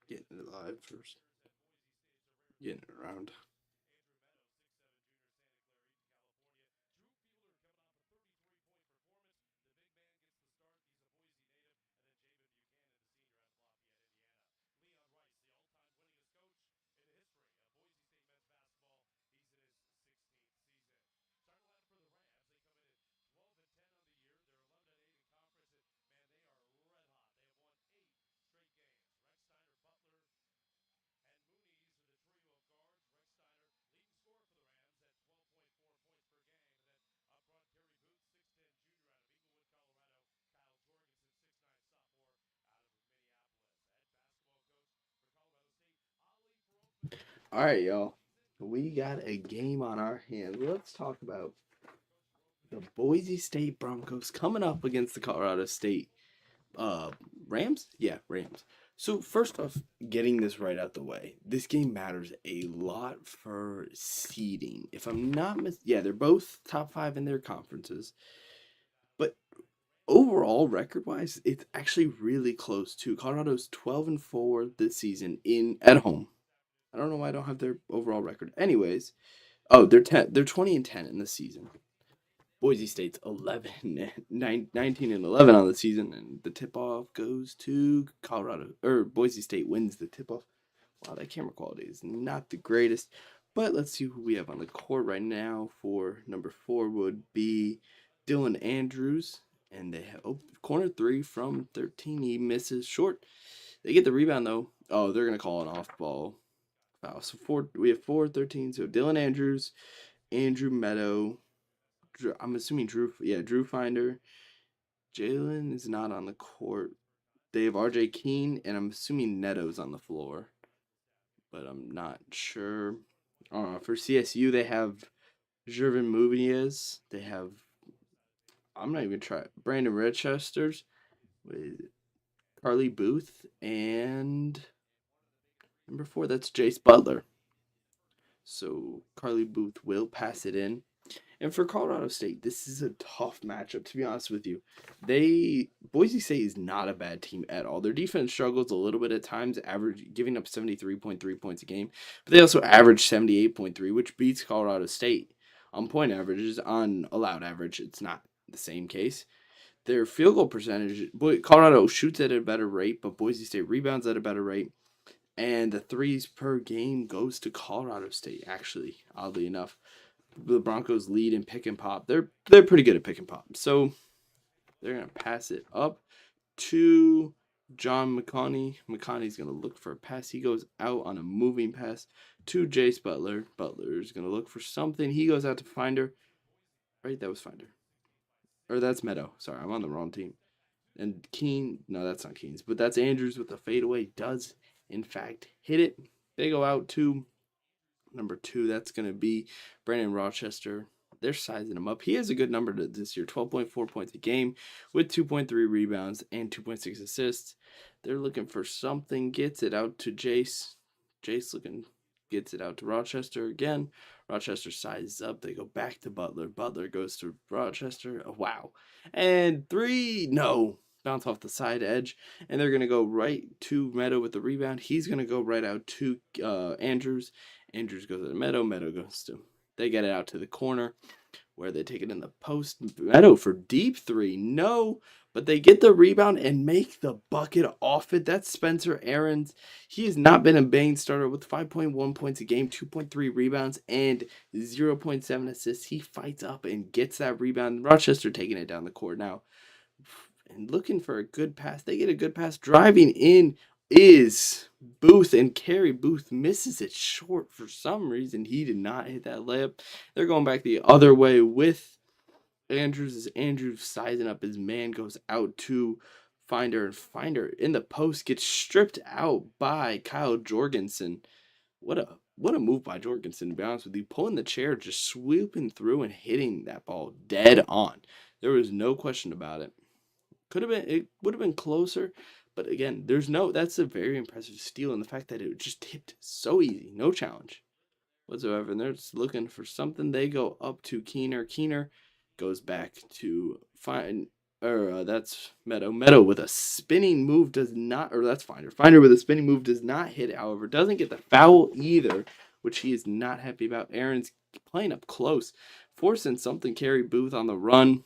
Getting it live first. Getting it around. All right, y'all. We got a game on our hands. Let's talk about the Boise State Broncos coming up against the Colorado State uh Rams. Yeah, Rams. So first off, getting this right out the way, this game matters a lot for seeding. If I'm not yeah, they're both top 5 in their conferences, but overall record wise, it's actually really close too. Colorado's 12-4 this season in at home. I don't know why I don't have their overall record. Anyways, oh, they're 20-10 in the season. Boise State's 19-11 on the season, and the tip off goes to Colorado. Or Boise State wins the tip off. Wow, that camera quality is not the greatest. But let's see who we have on the court right now. For number 4 would be Dylan Andrews, and they have corner 3 from 13. He misses short. They get the rebound though. Oh, they're gonna call an off ball foul. So we have 4-13. So Dylan Andrews, Andrew Meadow, I'm assuming Drew. Yeah, Drew Finder. Jalen is not on the court. They have RJ Keene, and I'm assuming Neto's on the floor, but I'm not sure. For CSU, they have Jervin Muviez. They have, I'm not even trying, Brandon Rochester's with Carly Booth, and number 4, that's Jace Butler. So Carly Booth will pass it in. And for Colorado State, this is a tough matchup, to be honest with you. Boise State is not a bad team at all. Their defense struggles a little bit at times, giving up 73.3 points a game, but they also average 78.3, which beats Colorado State on point averages. On allowed average, it's not the same case. Their field goal percentage, Colorado shoots at a better rate, but Boise State rebounds at a better rate. And the threes per game goes to Colorado State, actually, oddly enough. The Broncos lead in pick and pop. They're pretty good at pick and pop. So they're gonna pass it up to John McConney. McConney's gonna look for a pass. He goes out on a moving pass to Jace Butler. Butler's gonna look for something. He goes out to Finder. Right, that was Finder. Or that's Meadow. Sorry, I'm on the wrong team. And Keene, no, that's not Keene's, but that's Andrews with the fadeaway. Does in fact hit it. They go out to number 2, that's going to be Brandon Rochester. They're sizing him up. He has a good number this year, 12.4 points a game with 2.3 rebounds and 2.6 assists. They're looking for something. Gets it out to Jace. Gets it out to Rochester again. Rochester sizes up. They go back to Butler. Butler goes to Rochester. Oh, wow. And 3, no. Bounce off the side edge. And they're going to go right to Meadow with the rebound. He's going to go right out to Andrews. Andrews goes to Meadow. Meadow goes to. They get it out to the corner where they take it in the post. Meadow for deep 3. No, but they get the rebound and make the bucket off it. That's Spencer Aarons. He has not been a bang starter with 5.1 points a game, 2.3 rebounds, and 0.7 assists. He fights up and gets that rebound. Rochester taking it down the court now and looking for a good pass. They get a good pass. Driving in is Booth, and Kerry Booth misses it short for some reason. He did not hit that layup. They're going back the other way with Andrews. As Andrews sizing up his man, goes out to Finder, and Finder in the post gets stripped out by Kyle Jorgensen. What a move by Jorgensen, to be honest with you. Pulling the chair, just swooping through and hitting that ball dead on. There was no question about it. It would have been closer, but again, that's a very impressive steal, and the fact that it just tipped so easy, no challenge whatsoever. And they're just looking for something. They go up to Keener. Keener goes back to That's Meadow. Meadow with a spinning move does not, or that's Finder. Finder with a spinning move does not hit, however. Doesn't get the foul either, which he is not happy about. Aaron's playing up close, forcing something Carey Booth on the run,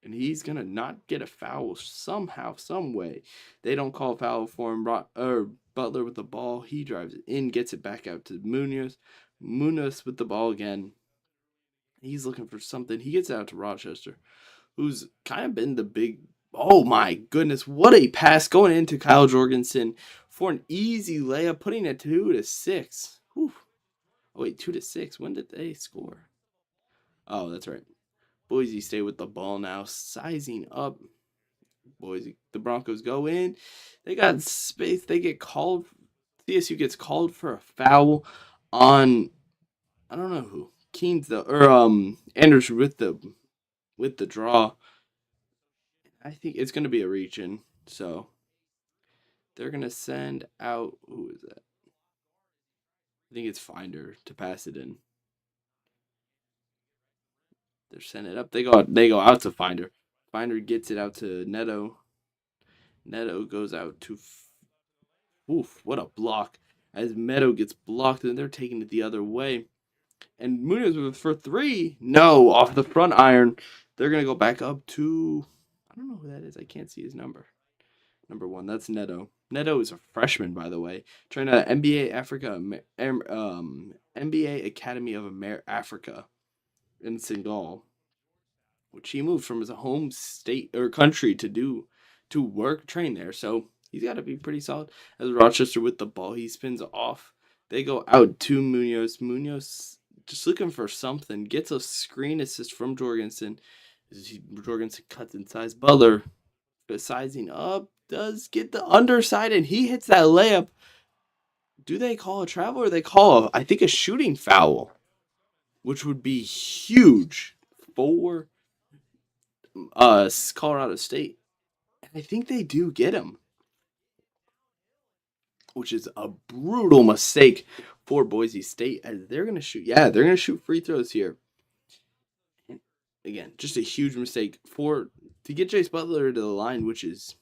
and he's going to not get a foul somehow, some way. They don't call a foul for him. Butler with the ball. He drives it in, gets it back out to Munoz. Munoz with the ball again. He's looking for something. He gets out to Rochester, who's kind of been the big. Oh my goodness, what a pass going into Kyle Jorgensen for an easy layup, putting it 2-6. Whew. Oh wait, 2-6. When did they score? Oh, that's right. Boise State with the ball now, sizing up. Boise, the Broncos go in. They got space. They get called. CSU gets called for a foul on. I don't know who. Keen's Andrews with the draw. I think it's going to be a reach in. So they're going to send out. Who is that? I think it's Finder to pass it in. They're sending it up. They go out to Finder. Finder gets it out to Neto. Neto goes out to. Oof, what a block. As Meadow gets blocked, and they're taking it the other way. And Munoz for three. No, off the front iron. They're going to go back up to. I don't know who that is. I can't see his number. Number 1, that's Neto. Neto is a freshman, by the way. Trying to NBA Africa, NBA Academy of Africa in Senegal, which he moved from his home state or country to train there. So he's got to be pretty solid. As Rochester with the ball, he spins off. They go out to Munoz. Munoz just looking for something. Gets a screen assist from Jorgensen. Jorgensen cuts inside. Butler, sizing up, does get the underside, and he hits that layup. Do they call a travel or they call I think a shooting foul, which would be huge for Colorado State. And I think they do get him, which is a brutal mistake for Boise State as they're going to shoot. Yeah, they're going to shoot free throws here. And again, just a huge mistake to get Jace Butler to the line, which is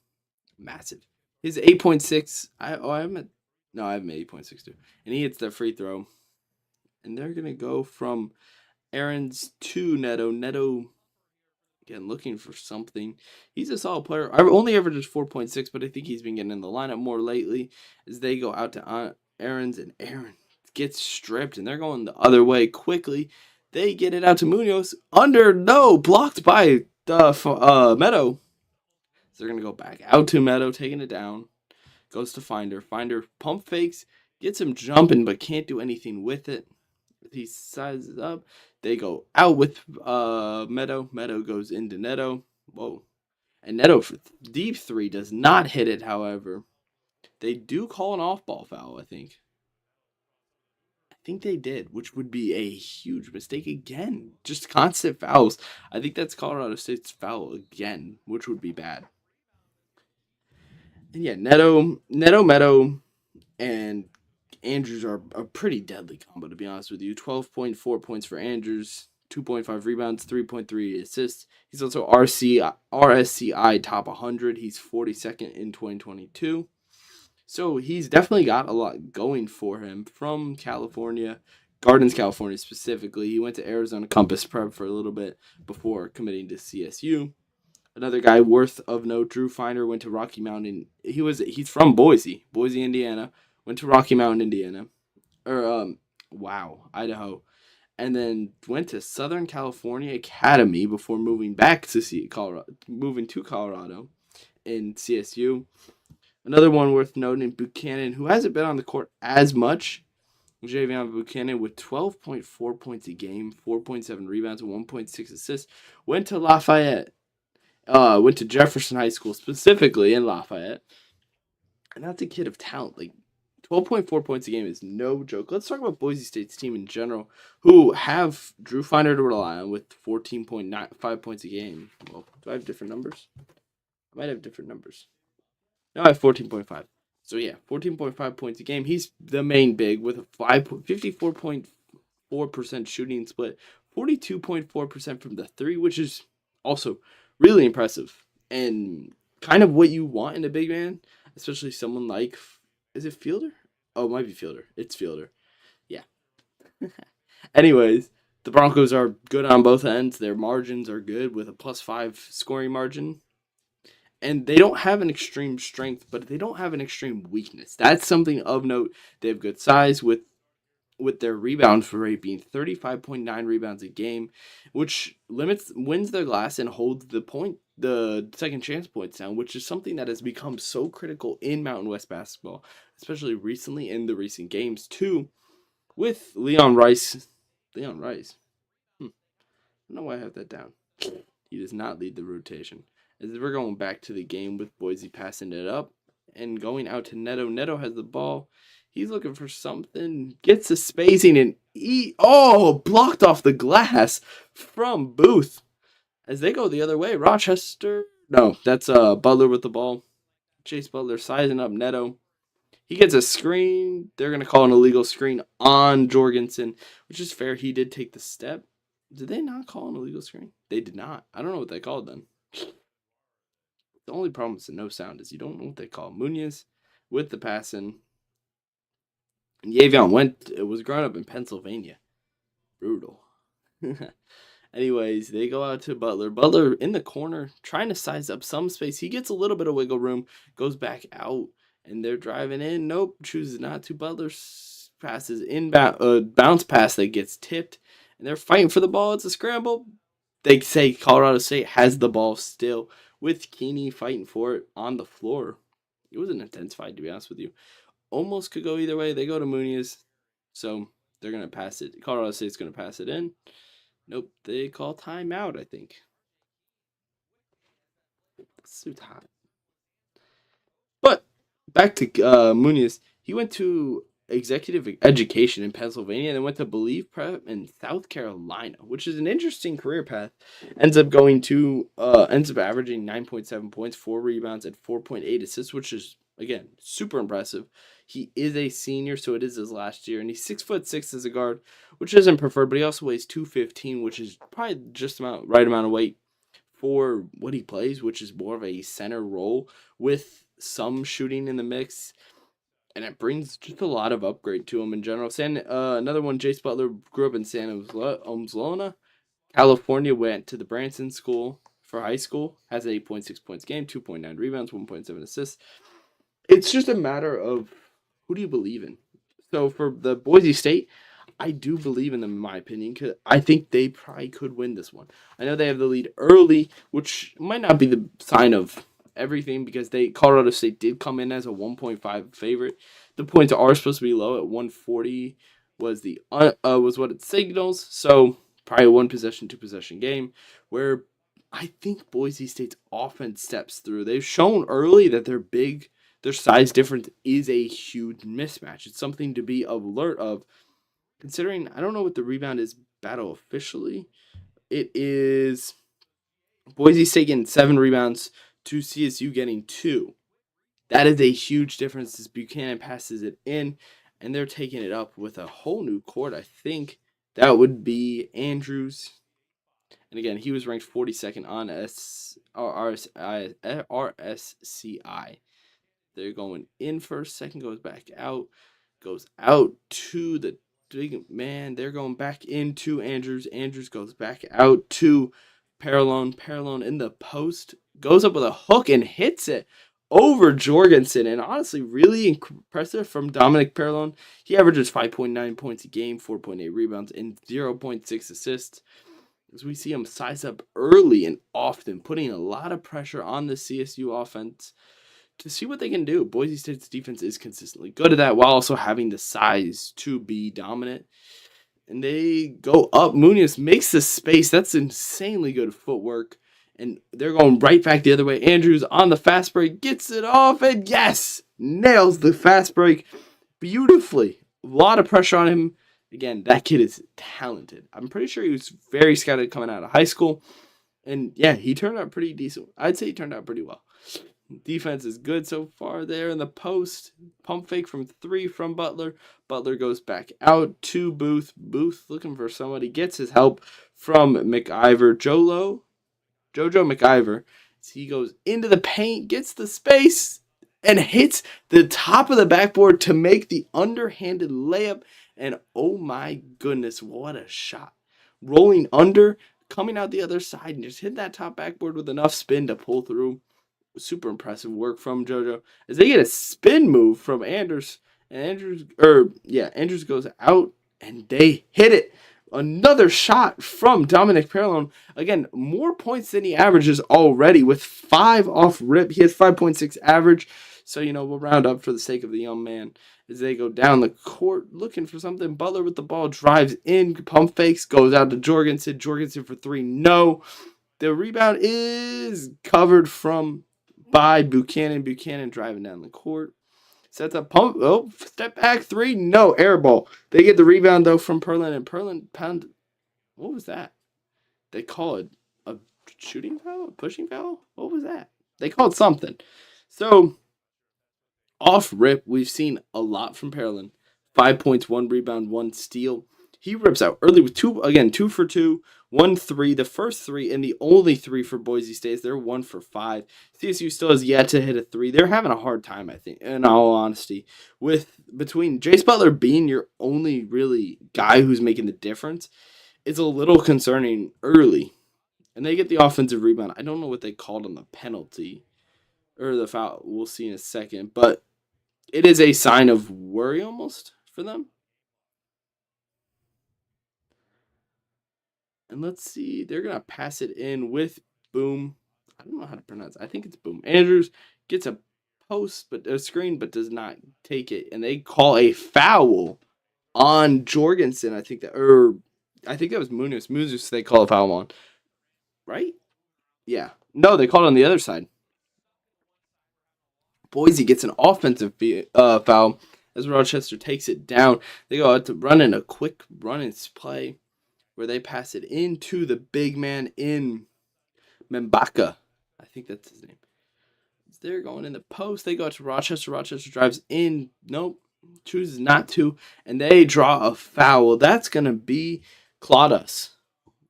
massive. His 8.6. I have him 8.62, and he hits that free throw. And they're gonna go from Aaron's to Neto. Neto, again, looking for something. He's a solid player. I've only averages 4.6, but I think he's been getting in the lineup more lately. As they go out to Aaron's, and Aaron gets stripped, and they're going the other way quickly. They get it out to Munoz. Blocked by Meadow. So they're going to go back out to Meadow, taking it down. Goes to Finder. Finder pump fakes, gets him jumping, but can't do anything with it. He sizes up. They go out with Meadow. Meadow goes into Neto. Whoa. And Neto for deep 3 does not hit it, however. They do call an off-ball foul, I think. I think they did, which would be a huge mistake again. Just constant fouls. I think that's Colorado State's foul again, which would be bad. And yeah, Neto, Meadow, and Andrews are a pretty deadly combo, to be honest with you. 12.4 points for Andrews, 2.5 rebounds, 3.3 assists. He's also RSCI top 100. He's 42nd in 2022. So he's definitely got a lot going for him from California, Gardens, California specifically. He went to Arizona Compass Prep for a little bit before committing to CSU. Another guy worth of note, Drew Finder, went to Rocky Mountain. He's from Boise, Indiana. Went to Rocky Mountain, Indiana, Idaho, and then went to Southern California Academy before moving back to Colorado in CSU. Another one worth noting, Buchanan, who hasn't been on the court as much. Javion Buchanan with 12.4 points a game, 4.7 rebounds, and 1.6 assists. Went to Lafayette. Went to Jefferson High School, specifically in Lafayette. And that's a kid of talent. Like, 12.4 points a game is no joke. Let's talk about Boise State's team in general, who have Drew Finder to rely on with 14.5 points a game. Well, do I have different numbers? I might have different numbers. No, I have 14.5. So, yeah, 14.5 points a game. He's the main big with a 54.4% shooting split, 42.4% from the 3, which is also really impressive. and kind of what you want in a big man, especially someone like, is it Fielder? Oh, it might be Fielder. It's Fielder. Yeah. Anyways, the Broncos are good on both ends. Their margins are good with a +5 scoring margin. And they don't have an extreme strength, but they don't have an extreme weakness. That's something of note. They have good size with their rebound rate being 35.9 rebounds a game, which wins their glass and holds the second chance points down, which is something that has become so critical in Mountain West basketball, especially recently in the recent games too, with Leon Rice. Leon Rice. I don't know why I have that down. He does not lead the rotation. As we're going back to the game with Boise passing it up and going out to Neto. Neto has the ball. He's looking for something. Gets the spacing and blocked off the glass from Booth. As they go the other way, Rochester. No, that's Butler with the ball. Chase Butler sizing up Neto. He gets a screen. They're going to call an illegal screen on Jorgensen, which is fair. He did take the step. Did they not call an illegal screen? They did not. I don't know what they called then. The only problem with the no sound is you don't know what they call. Munoz with the passing. And Yavion was growing up in Pennsylvania. Brutal. Anyways, they go out to Butler. Butler in the corner, trying to size up some space. He gets a little bit of wiggle room, goes back out, and they're driving in. Nope, chooses not to. Butler passes inbound, bounce pass that gets tipped, and they're fighting for the ball. It's a scramble. They say Colorado State has the ball still, with Keeney fighting for it on the floor. It was an intense fight, to be honest with you. Almost could go either way. They go to Munoz, so they're going to pass it. Colorado State's going to pass it in. Nope, they call timeout, I think. Suit hot. But back to Munoz. He went to executive education in Pennsylvania and then went to Believe Prep in South Carolina, which is an interesting career path. Ends up averaging 9.7 points, 4 rebounds, and 4.8 assists, which is, again, super impressive. He is a senior, so it is his last year, and he's 6'6" as a guard, which isn't preferred, but he also weighs 215, which is probably just right amount of weight for what he plays, which is more of a center role with some shooting in the mix. And it brings just a lot of upgrade to him in general. Another one, Jace Butler grew up in San Omslona, California, went to the Branson School for high school, has an 8.6 points game, 2.9 rebounds, 1.7 assists. It's just a matter of who do you believe in. So for the Boise State, I do believe in them, in my opinion, because I think they probably could win this one. I know they have the lead early, which might not be the sign of everything because Colorado State did come in as a 1.5 favorite. The points are supposed to be low at 140 was what it signals. So probably a 1-possession, 2-possession game where I think Boise State's offense steps through. They've shown early that their size difference is a huge mismatch. It's something to be alert of. Considering, I don't know what the rebound is battle officially. It is Boise State getting 7 rebounds to CSU getting 2. That is a huge difference as Buchanan passes it in, and they're taking it up with a whole new court. I think that would be Andrews. And again, he was ranked 42nd on RSCI. They're going in first, second goes back out, goes out to the big man. They're going back into Andrews. Andrews goes back out to Parallone. Parallone in the post goes up with a hook and hits it over Jorgensen. And honestly, really impressive from Dominic Parallone. He averages 5.9 points a game, 4.8 rebounds, and 0.6 assists. As we see him size up early and often, putting a lot of pressure on the CSU offense to see what they can do. Boise State's defense is consistently good at that while also having the size to be dominant. And they go up. Munoz makes the space. That's insanely good footwork. And they're going right back the other way. Andrews on the fast break, gets it off, and yes, nails the fast break beautifully. A lot of pressure on him. Again, that kid is talented. I'm pretty sure he was very scouted coming out of high school. And yeah, he turned out pretty decent. I'd say he turned out pretty well. Defense is good so far there in the post. Pump fake from 3 from Butler. Butler goes back out to Booth. Booth looking for somebody. Gets his help from McIver. Jojo McIver He goes into the paint, gets the space, and hits the top of the backboard to make the underhanded layup. And oh my goodness, what a shot. Rolling under, coming out the other side, and just hit that top backboard with enough spin to pull through. Super impressive work from JoJo as they get a spin move from Andrews, and Andrews goes out and they hit it. Another shot from Dominic Perlon. Again, more points than he averages already with 5 off rip. He has 5.6 average. So, we'll round up for the sake of the young man as they go down the court looking for something. Butler with the ball drives in, pump fakes, goes out to Jorgensen. Jorgensen for 3. No. The rebound is covered by Buchanan. Buchanan driving down the court. Sets up pump. Oh, step back 3. No, air ball. They get the rebound, though, from Perlin. And Perlin pound. What was that? They call it a shooting foul? A pushing foul? What was that? They called something. So, off rip, we've seen a lot from Perlin. 5 points, 1 rebound, 1 steal. He rips out early with 2 for 2, 1 3, the first 3, and the only 3 for Boise State. They're 1 for 5. CSU still has yet to hit a 3. They're having a hard time, I think, in all honesty. Between Jace Butler being your only really guy who's making the difference, it's a little concerning early. And they get the offensive rebound. I don't know what they called on the penalty or the foul. We'll see in a second. But it is a sign of worry almost for them. And let's see. They're going to pass it in with Boom. I don't know how to pronounce it. I think it's Boom. Andrews gets a screen, but does not take it. And they call a foul on Jorgensen. I think that was Munoz. Munoz they call a foul on. Right? Yeah. No, they called it on the other side. Boise gets an offensive foul as Rochester takes it down. They go out to run in a quick play where they pass it into the big man in Membaka. I think that's his name. They're going in the post. They go out to Rochester. Rochester drives in. Nope. Chooses not to. And they draw a foul. That's going to be Claudas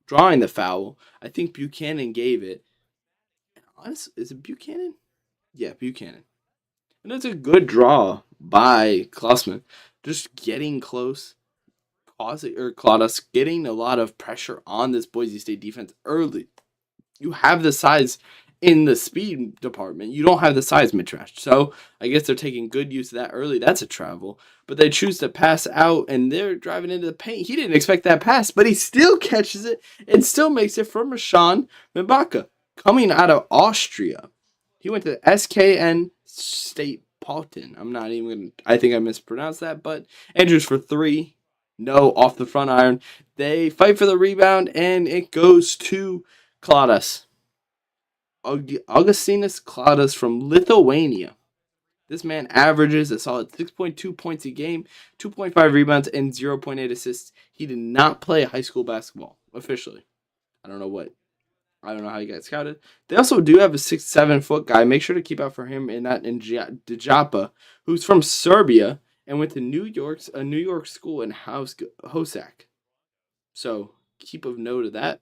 drawing the foul. I think Buchanan gave it. Honestly, is it Buchanan? Yeah, Buchanan. And it's a good draw by Klossman. Just getting close. Claudas getting a lot of pressure on this Boise State defense early. You have the size in the speed department. You don't have the size mid-trash. So I guess they're taking good use of that early. That's a travel. But they choose to pass out, and they're driving into the paint. He didn't expect that pass, but he still catches it and still makes it from Rashawn Mbaka, coming out of Austria. He went to SKN State Paulton. I think I mispronounced that, but Andrews for 3. No, off the front iron. They fight for the rebound, and it goes to Claudas. Augustinus Claudas from Lithuania. This man averages a solid 6.2 points a game, 2.5 rebounds, and 0.8 assists. He did not play high school basketball officially. I don't know how he got scouted. They also do have a 6'7" foot guy. Make sure to keep out for him in Djapa, who's from Serbia and went to a New York school in Hosak. So keep a note of that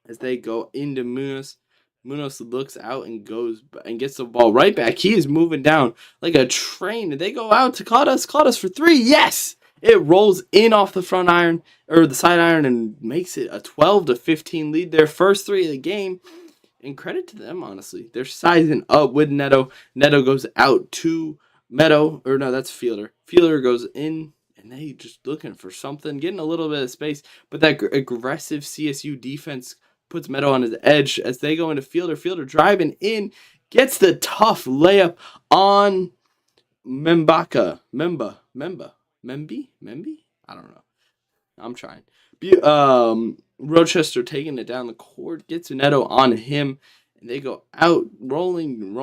as they go into Munoz. Munoz looks out and goes and gets the ball right back. He is moving down like a train. And they go out to Claudas. Claudas for 3. Yes! It rolls in off the front iron or the side iron and makes it a 12-15 lead. Their first 3 of the game. And credit to them, honestly. They're sizing up with Neto. Neto goes out to Meadow. Or no, that's Fielder. Fielder goes in. And they just looking for something. Getting a little bit of space. But that aggressive CSU defense puts Meadow on his edge as they go into Fielder. Fielder driving in. Gets the tough layup on Membaka. Memby? I don't know. I'm trying. Rochester taking it down the court. Gets Neto on him. And they go out rolling,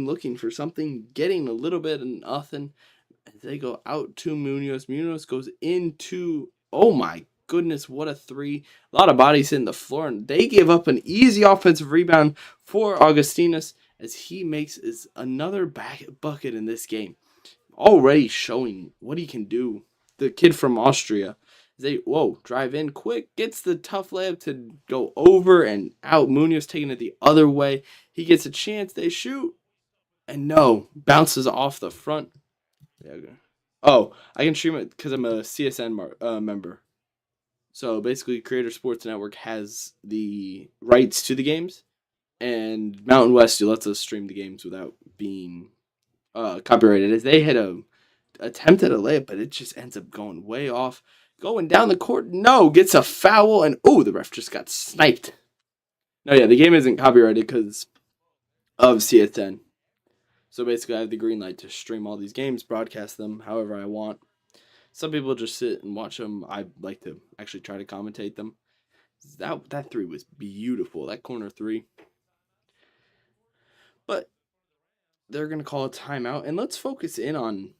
looking for something. Getting a little bit of nothing. And they go out to Munoz. Munoz goes into... Oh my goodness, what a 3. A lot of bodies hitting the floor. And they give up an easy offensive rebound for Augustinus as he makes another bucket in this game. Already showing what he can do. The kid from Austria They, whoa, drive in quick, gets the tough layup to go over and out. Munoz taking it the other way. He gets a chance. They shoot. And no, bounces off the front. Yeah, okay. Oh, I can stream it because I'm a CSN member. So basically, Creator Sports Network has the rights to the games, and Mountain West lets us stream the games without being copyrighted. As they had a attempted a layup, but it just ends up going way off. Going down the court, no, gets a foul, and oh, the ref just got sniped. No, yeah, the game isn't copyrighted because of CSN. So basically, I have the green light to stream all these games, broadcast them however I want. Some people just sit and watch them. I like to actually try to commentate them. That three was beautiful. That corner three. But they're gonna call a timeout, and let's focus in on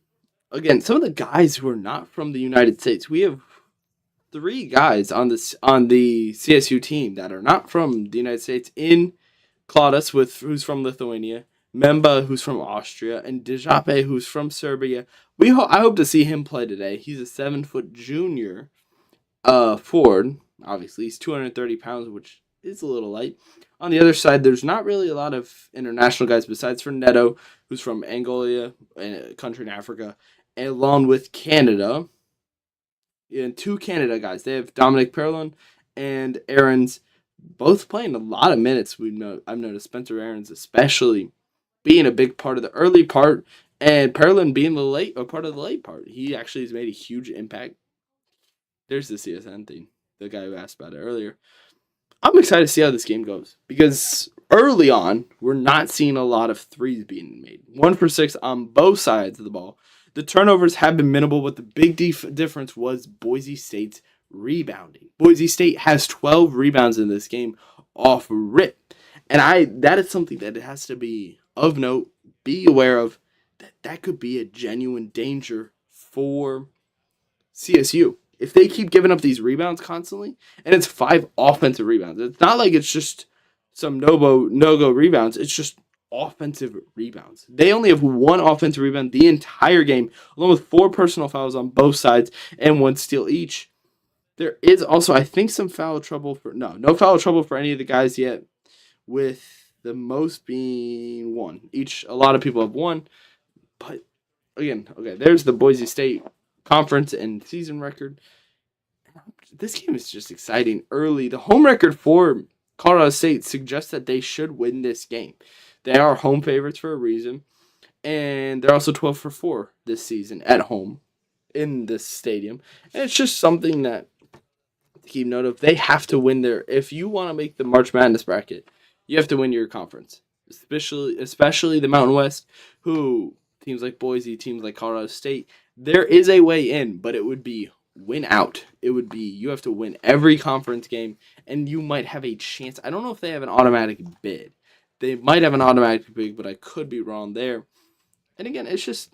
again some of the guys who are not from the United States. We have three guys on the CSU team that are not from the United States in Claudius, who's from Lithuania, Memba, who's from Austria, and Dejape, who's from Serbia. I hope to see him play today. He's a 7-foot junior forward. Obviously, he's 230 pounds, which is a little light. On the other side, there's not really a lot of international guys besides for Neto, who's from Angola, a country in Africa, along with Canada. And two Canada guys. They have Dominic Perlin and Aaron's both playing a lot of minutes. I've noticed Spencer Aaron's especially being a big part of the early part, and Perlin being the late or part of the late part. He actually has made a huge impact. There's the CSN thing, the guy who asked about it earlier. I'm excited to see how this game goes because early on, we're not seeing a lot of threes being made. 1 for 6 on both sides of the ball. The turnovers have been minimal, but the big difference was Boise State's rebounding. Boise State has 12 rebounds in this game off rip. And that is something that it has to be of note, be aware of, that could be a genuine danger for CSU. If they keep giving up these rebounds constantly, and it's 5 offensive rebounds, it's not like it's just some no go rebounds. It's just offensive rebounds. They only have 1 offensive rebound the entire game, along with 4 personal fouls on both sides and 1 steal each. There is also, I think, some foul trouble for no foul trouble for any of the guys yet, with the most being 1 each. A lot of people have 1, but again, okay, there's the Boise State conference and season record. This game is just exciting early. The home record for Colorado State suggests that they should win this game. They are home favorites for a reason, and they're also 12 for 4 this season at home in this stadium. And it's just something that to keep note of. They have to win if you want to make the March Madness bracket, you have to win your conference, especially the Mountain West, who teams like Boise, teams like Colorado State, there is a way in, but it would be win out. It would be you have to win every conference game, and you might have a chance. I don't know if they have an automatic bid. They might have an automatic bid, but I could be wrong there. And again, it's just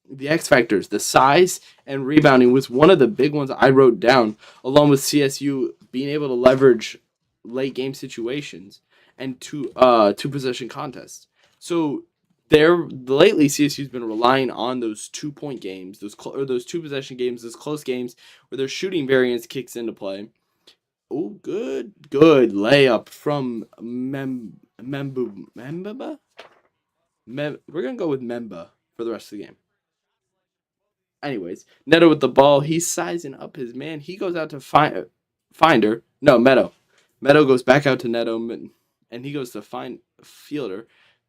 the X factors, the size and rebounding was one of the big ones I wrote down, along with CSU being able to leverage late game situations and two possession contests. So lately CSU's been relying on those 2 point games, those 2 possession games, those close games where their shooting variance kicks into play. Oh, good layup from Memba. We're gonna go with Memba for the rest of the game. Anyways, Neto with the ball. He's sizing up his man. He goes out to Finder. No, Meadow. Meadow goes back out to Neto, and he goes to find Fielder.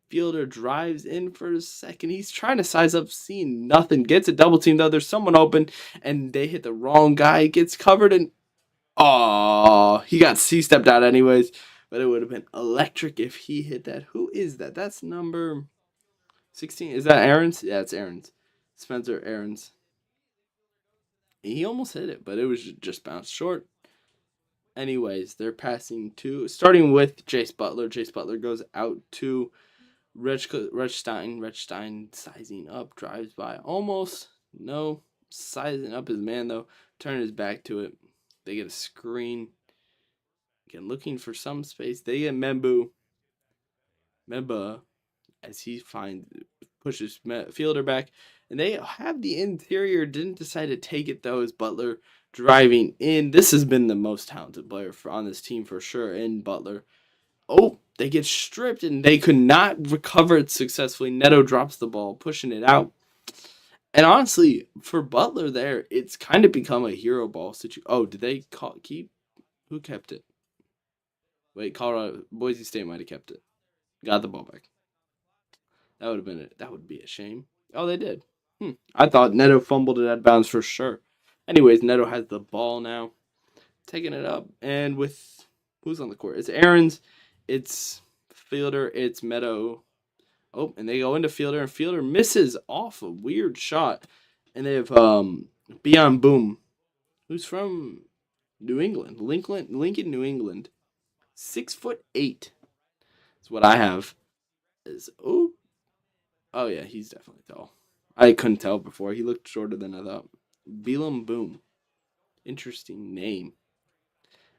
Fielder drives in for a second. He's trying to size up, seeing nothing. Gets a double team, though. There's someone open, and they hit the wrong guy. Gets covered, and he stepped out anyways. But it would have been electric if he hit that. Who is that? That's number 16. Is that Aaron's? Yeah, it's Aaron's. Spencer Aaron's. He almost hit it, but it was just bounced short. Anyways, they're starting with Jace Butler. Jace Butler goes out to Rechstein. Rechstein sizing up, drives by. Almost. No. Sizing up his man, though. Turning his back to it. They get a screen. Again, looking for some space. They get Memba as he pushes Fielder back. And they have the interior. Didn't decide to take it, though, as Butler driving in. This has been the most talented player on this team for sure, in Butler. Oh, they get stripped and they could not recover it successfully. Neto drops the ball, pushing it out. And honestly, for Butler there, it's kind of become a hero ball situation. Oh, did they keep? Who kept it? Wait, Colorado, Boise State might have kept it. Got the ball back. That would have been it. That would be a shame. Oh, they did. I thought Neto fumbled it out of bounds for sure. Anyways, Neto has the ball now, taking it up, and with who's on the court? It's Aaron's, it's Fielder, it's Meadow. Oh, and they go into Fielder, and Fielder misses off a weird shot, and they have Beyond Boom, who's from New England, Lincoln, New England, 6'8" is what I have. Is oh yeah, he's definitely tall. I couldn't tell before. He looked shorter than I thought. Belam Boom. Interesting name.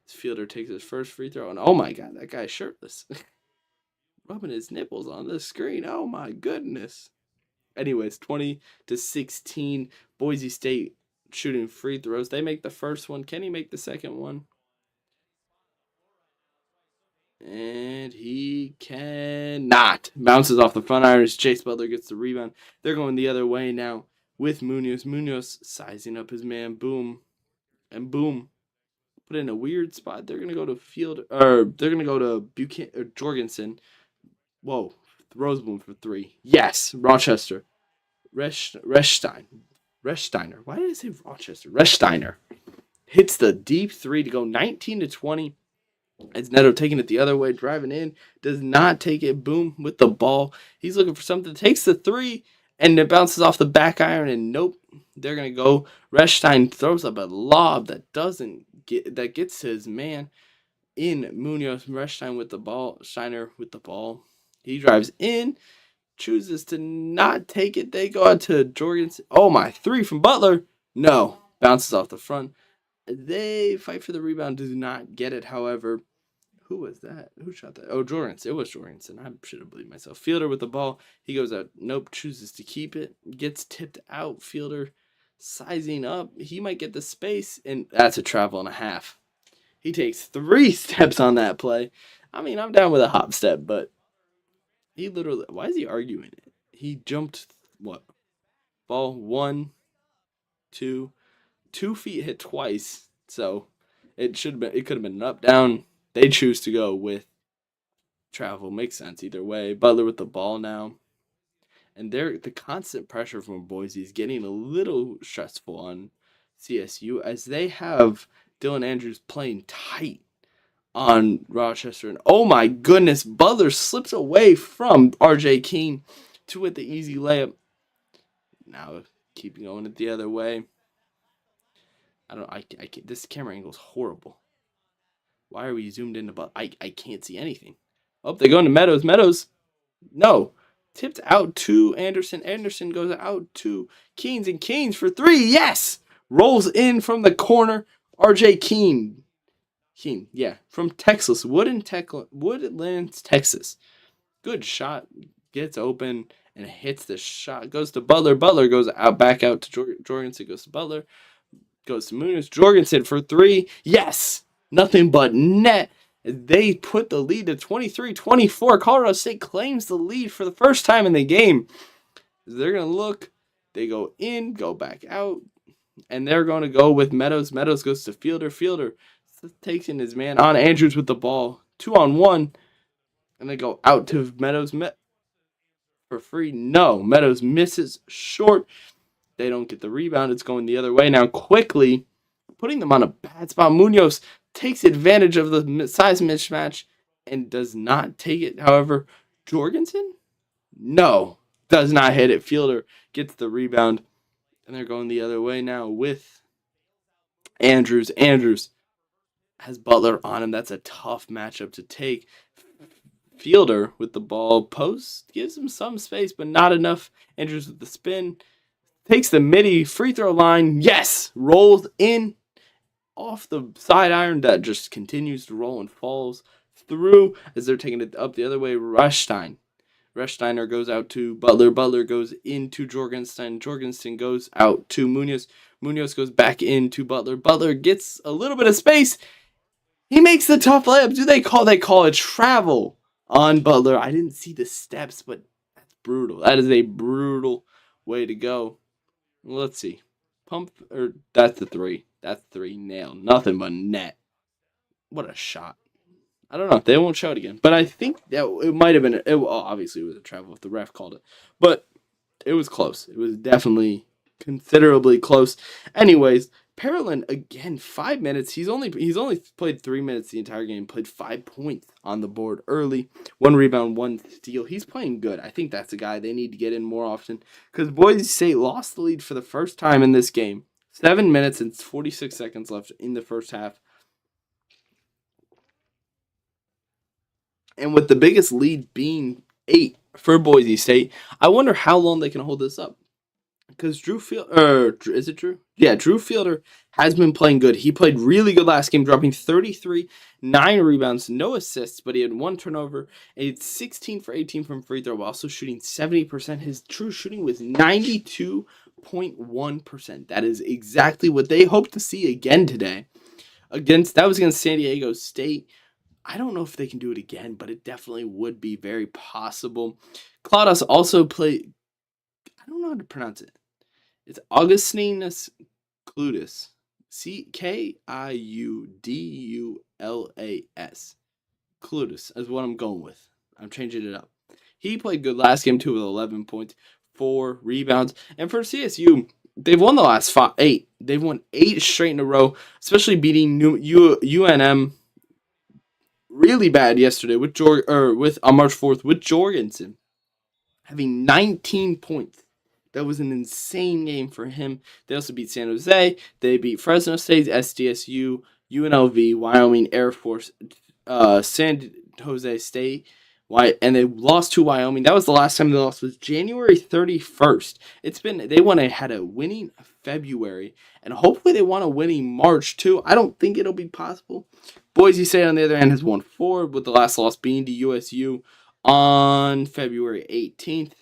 This Fielder takes his first free throw, and oh my god, that guy's shirtless. Rubbing his nipples on the screen. Oh my goodness. Anyways, 20-16. Boise State shooting free throws. They make the first one. Can he make the second one? And he cannot. Bounces off the front irons. Chase Butler gets the rebound. They're going the other way now with Munoz. Munoz sizing up his man. Boom. And boom. Put in a weird spot. They're going to go to they're going to go to Jorgensen. Whoa. Roseboom for three. Yes. Rochester. Rechsteiner. Why did I say Rochester? Rechsteiner hits the deep three to go 19-20. As Neto taking it the other way, driving in, does not take it. Boom with the ball. He's looking for something. Takes the three, and it bounces off the back iron. And nope, they're gonna go. Rechstein throws up a lob that gets to his man in Munoz. Rechstein with the ball. Steiner with the ball. He drives in, chooses to not take it. They go out to Jorgensen. Oh my, three from Butler. No, bounces off the front. They fight for the rebound, do not get it, however. Who was that? Who shot that? Oh, Jorgensen. It was Jorgensen. I should have believed myself. Fielder with the ball. He goes out. Nope. Chooses to keep it. Gets tipped out. Fielder sizing up. He might get the space, and that's a travel and a half. He takes 3 steps on that play. I mean, I'm down with a hop step, but he literally... Why is he arguing it? He jumped, what? Ball 1, 2... 2 feet hit twice, so it could have been an up down. They choose to go with travel. Makes sense either way. Butler with the ball now, and the constant pressure from Boise is getting a little stressful on CSU as they have Dylan Andrews playing tight on Rochester. And oh my goodness, Butler slips away from RJ Keene to with the easy layup. Now keeping going it the other way. I can't, this camera angle is horrible. Why are we zoomed in about? I can't see anything. Oh, they go into Meadows. Meadows, no. Tipped out to Anderson. Anderson goes out to Keynes. And Keynes for 3. Yes! Rolls in from the corner. RJ Keene. Yeah. From Texas. Woodlands, Texas. Good shot. Gets open and hits the shot. Goes to Butler. Butler goes back out to Jorgensen. Goes to Butler. Goes to Munoz. Jorgensen for 3. Yes! Nothing but net. They put the lead to 23-24. Colorado State claims the lead for the first time in the game. They're going to look. They go in, go back out, and they're going to go with Meadows. Meadows goes to Fielder. Fielder takes in his man on Andrews with the ball. 2-on-1, and they go out to Meadows for free. No, Meadows misses short. They don't get the rebound. It's going the other way now quickly, putting them on a bad spot. Munoz takes advantage of the size mismatch and does not take it. However, Jorgensen? No, does not hit it. Fielder gets the rebound, and they're going the other way now with Andrews. Andrews has Butler on him. That's a tough matchup to take. Fielder with the ball. Post gives him some space, but not enough. Andrews with the spin. Takes the midi free throw line. Yes! Rolls in off the side iron that just continues to roll and falls through as they're taking it up the other way. Rechsteiner goes out to Butler. Butler goes into Jorgensen. Jorgensen goes out to Munoz. Munoz goes back into Butler. Butler gets a little bit of space. He makes the tough layup. Do they call it travel on Butler? I didn't see the steps, but that's brutal. That is a brutal way to go. Let's see. Pump or that's the three. That's three. Nail. Nothing but net. What a shot. I don't know. They won't show it again. But I think that it might have been. Obviously, it was a travel if the ref called it. But it was close. It was definitely considerably close. Anyways, Parolin again, 5 minutes. He's only played 3 minutes the entire game. Played 5 points on the board early. 1 rebound, 1 steal. He's playing good. I think that's a guy they need to get in more often because Boise State lost the lead for the first time in this game. 7 minutes and 46 seconds left in the first half. And with the biggest lead being 8 for Boise State, I wonder how long they can hold this up. Because Drew Fielder, is it Drew? Yeah, Drew Fielder has been playing good. He played really good last game, dropping 33, 9 rebounds, no assists, but he had 1 turnover, and he had 16 for 18 from free throw, while also shooting 70%. His true shooting was 92.1%. That is exactly what they hope to see again today. That was against San Diego State. I don't know if they can do it again, but it definitely would be very possible. Claudius also played. I don't know how to pronounce it. It's Augustinus Cludus. Kiudulas. Cludus is what I'm going with. I'm changing it up. He played good last game too with 11 points, 4 rebounds. And for CSU, they've won the last 8. They've won 8 straight in a row, especially beating UNM really bad yesterday with on March 4th with Jorgensen having 19 points. That was an insane game for him. They also beat San Jose. They beat Fresno State, SDSU, UNLV, Wyoming Air Force, San Jose State, and they lost to Wyoming. That was the last time they lost. Was January 31st. Had a winning February, and hopefully they want a winning March too. I don't think it'll be possible. Boise State on the other hand has won 4, with the last loss being to USU on February 18th.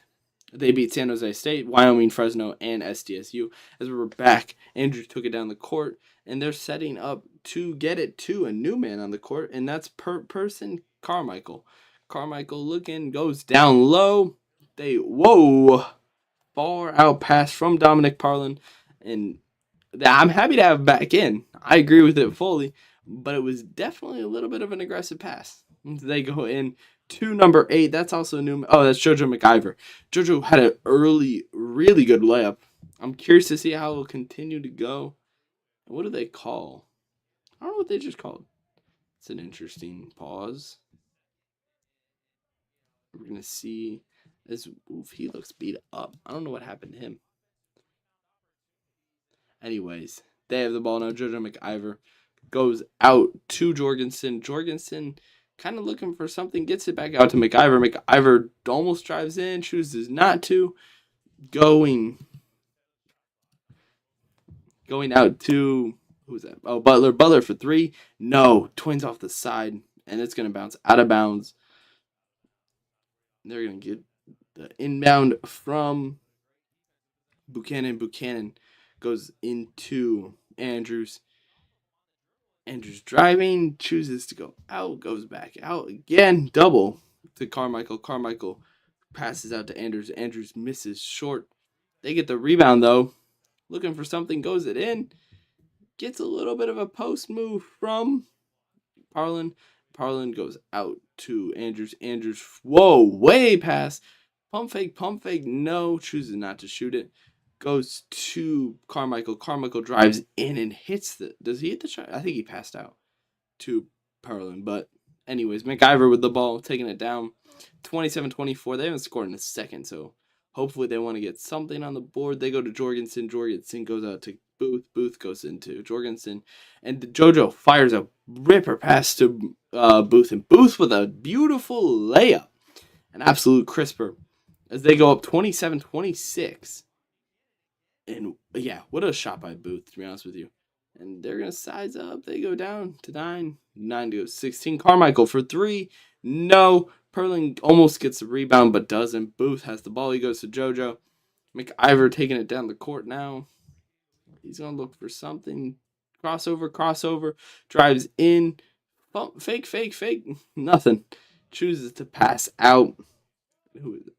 They beat San Jose State, Wyoming, Fresno, and SDSU. As we were back, Andrew took it down the court, and they're setting up to get it to a new man on the court, and that's Person Carmichael. Carmichael goes down low. Far out pass from Dominic Parlin, and I'm happy to have him back in. I agree with it fully, but it was definitely a little bit of an aggressive pass. They go in to number 8. That's also new. Oh, that's JoJo McIver. JoJo had an early, really good layup. I'm curious to see how it will continue to go. What do they call? I don't know what they just called. It's an interesting pause. We're going to see this. Oof, he looks beat up. I don't know what happened to him. Anyways, they have the ball now. JoJo McIver goes out to Jorgensen. Jorgensen kind of looking for something, gets it back out to McIver. McIver almost drives in, chooses not to. Going out to, who's that? Oh, Butler. Butler for 3. No, Twins off the side, and it's going to bounce out of bounds. They're going to get the inbound from Buchanan. Buchanan goes into Andrews. Andrews driving, chooses to go out, goes back out again, double to Carmichael. Carmichael passes out to Andrews. Andrews misses short. They get the rebound though. Looking for something, goes it in. Gets a little bit of a post move from Parlin. Parlin goes out to Andrews. Andrews, way past. Pump fake, no. Chooses not to shoot it. Goes to Carmichael. Carmichael drives in and hits does he hit the shot? I think he passed out to Parlin. But anyways, McIver with the ball, taking it down. 27-24. They haven't scored in a second, so hopefully they want to get something on the board. They go to Jorgensen. Jorgensen goes out to Booth. Booth goes into Jorgensen. And JoJo fires a ripper pass to Booth. And Booth with a beautiful layup. An absolute crisper. As they go up 27-26. And yeah, what a shot by Booth, to be honest with you. And they're going to size up. They go down to 9. 9 to 16. Carmichael for 3. No. Perlin almost gets the rebound, but doesn't. Booth has the ball. He goes to JoJo. McIver taking it down the court now. He's going to look for something. Crossover. Drives in. Bump, fake. Nothing. Chooses to pass out. Who is it?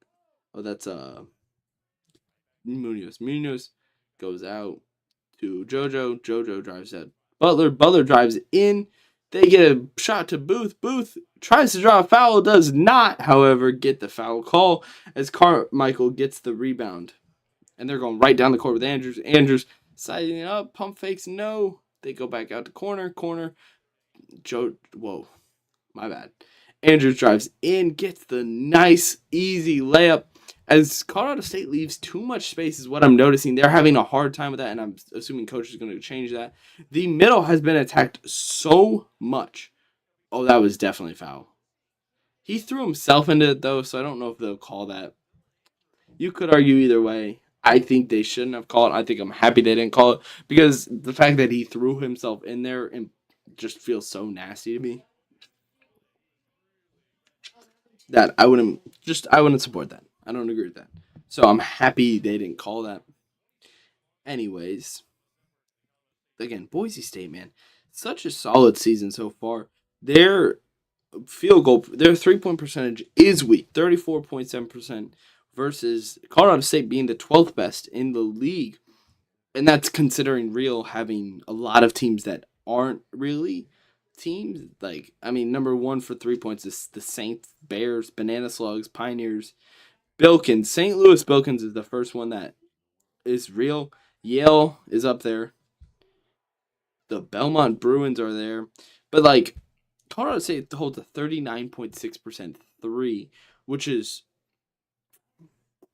Oh, that's Munoz. Munoz goes out to JoJo. JoJo drives out. Butler drives in. They get a shot to Booth. Booth tries to draw a foul. Does not, however, get the foul call as Carmichael gets the rebound. And they're going right down the court with Andrews. Andrews siding up. Pump fakes. No. They go back out to corner. Whoa. My bad. Andrews drives in. Gets the nice, easy layup. As Colorado State leaves too much space is what I'm noticing. They're having a hard time with that, and I'm assuming coach is going to change that. The middle has been attacked so much. Oh, that was definitely foul. He threw himself into it, though, so I don't know if they'll call that. You could argue either way. I think they shouldn't have called it. I think I'm happy they didn't call it because the fact that he threw himself in there and just feels so nasty to me. That I wouldn't support that. I don't agree with that. So I'm happy they didn't call that. Anyways, again, Boise State, man, such a solid season so far. Their their 3-point percentage is weak, 34.7% versus Colorado State being the 12th best in the league. And that's considering Real having a lot of teams that aren't really teams. Like, I mean, number one for 3 points is the Saints, Bears, Banana Slugs, Pioneers, Bilkins. St. Louis Bilkins is the first one that is real. Yale is up there. The Belmont Bruins are there. But, like, Colorado State holds a 39.6% three, which is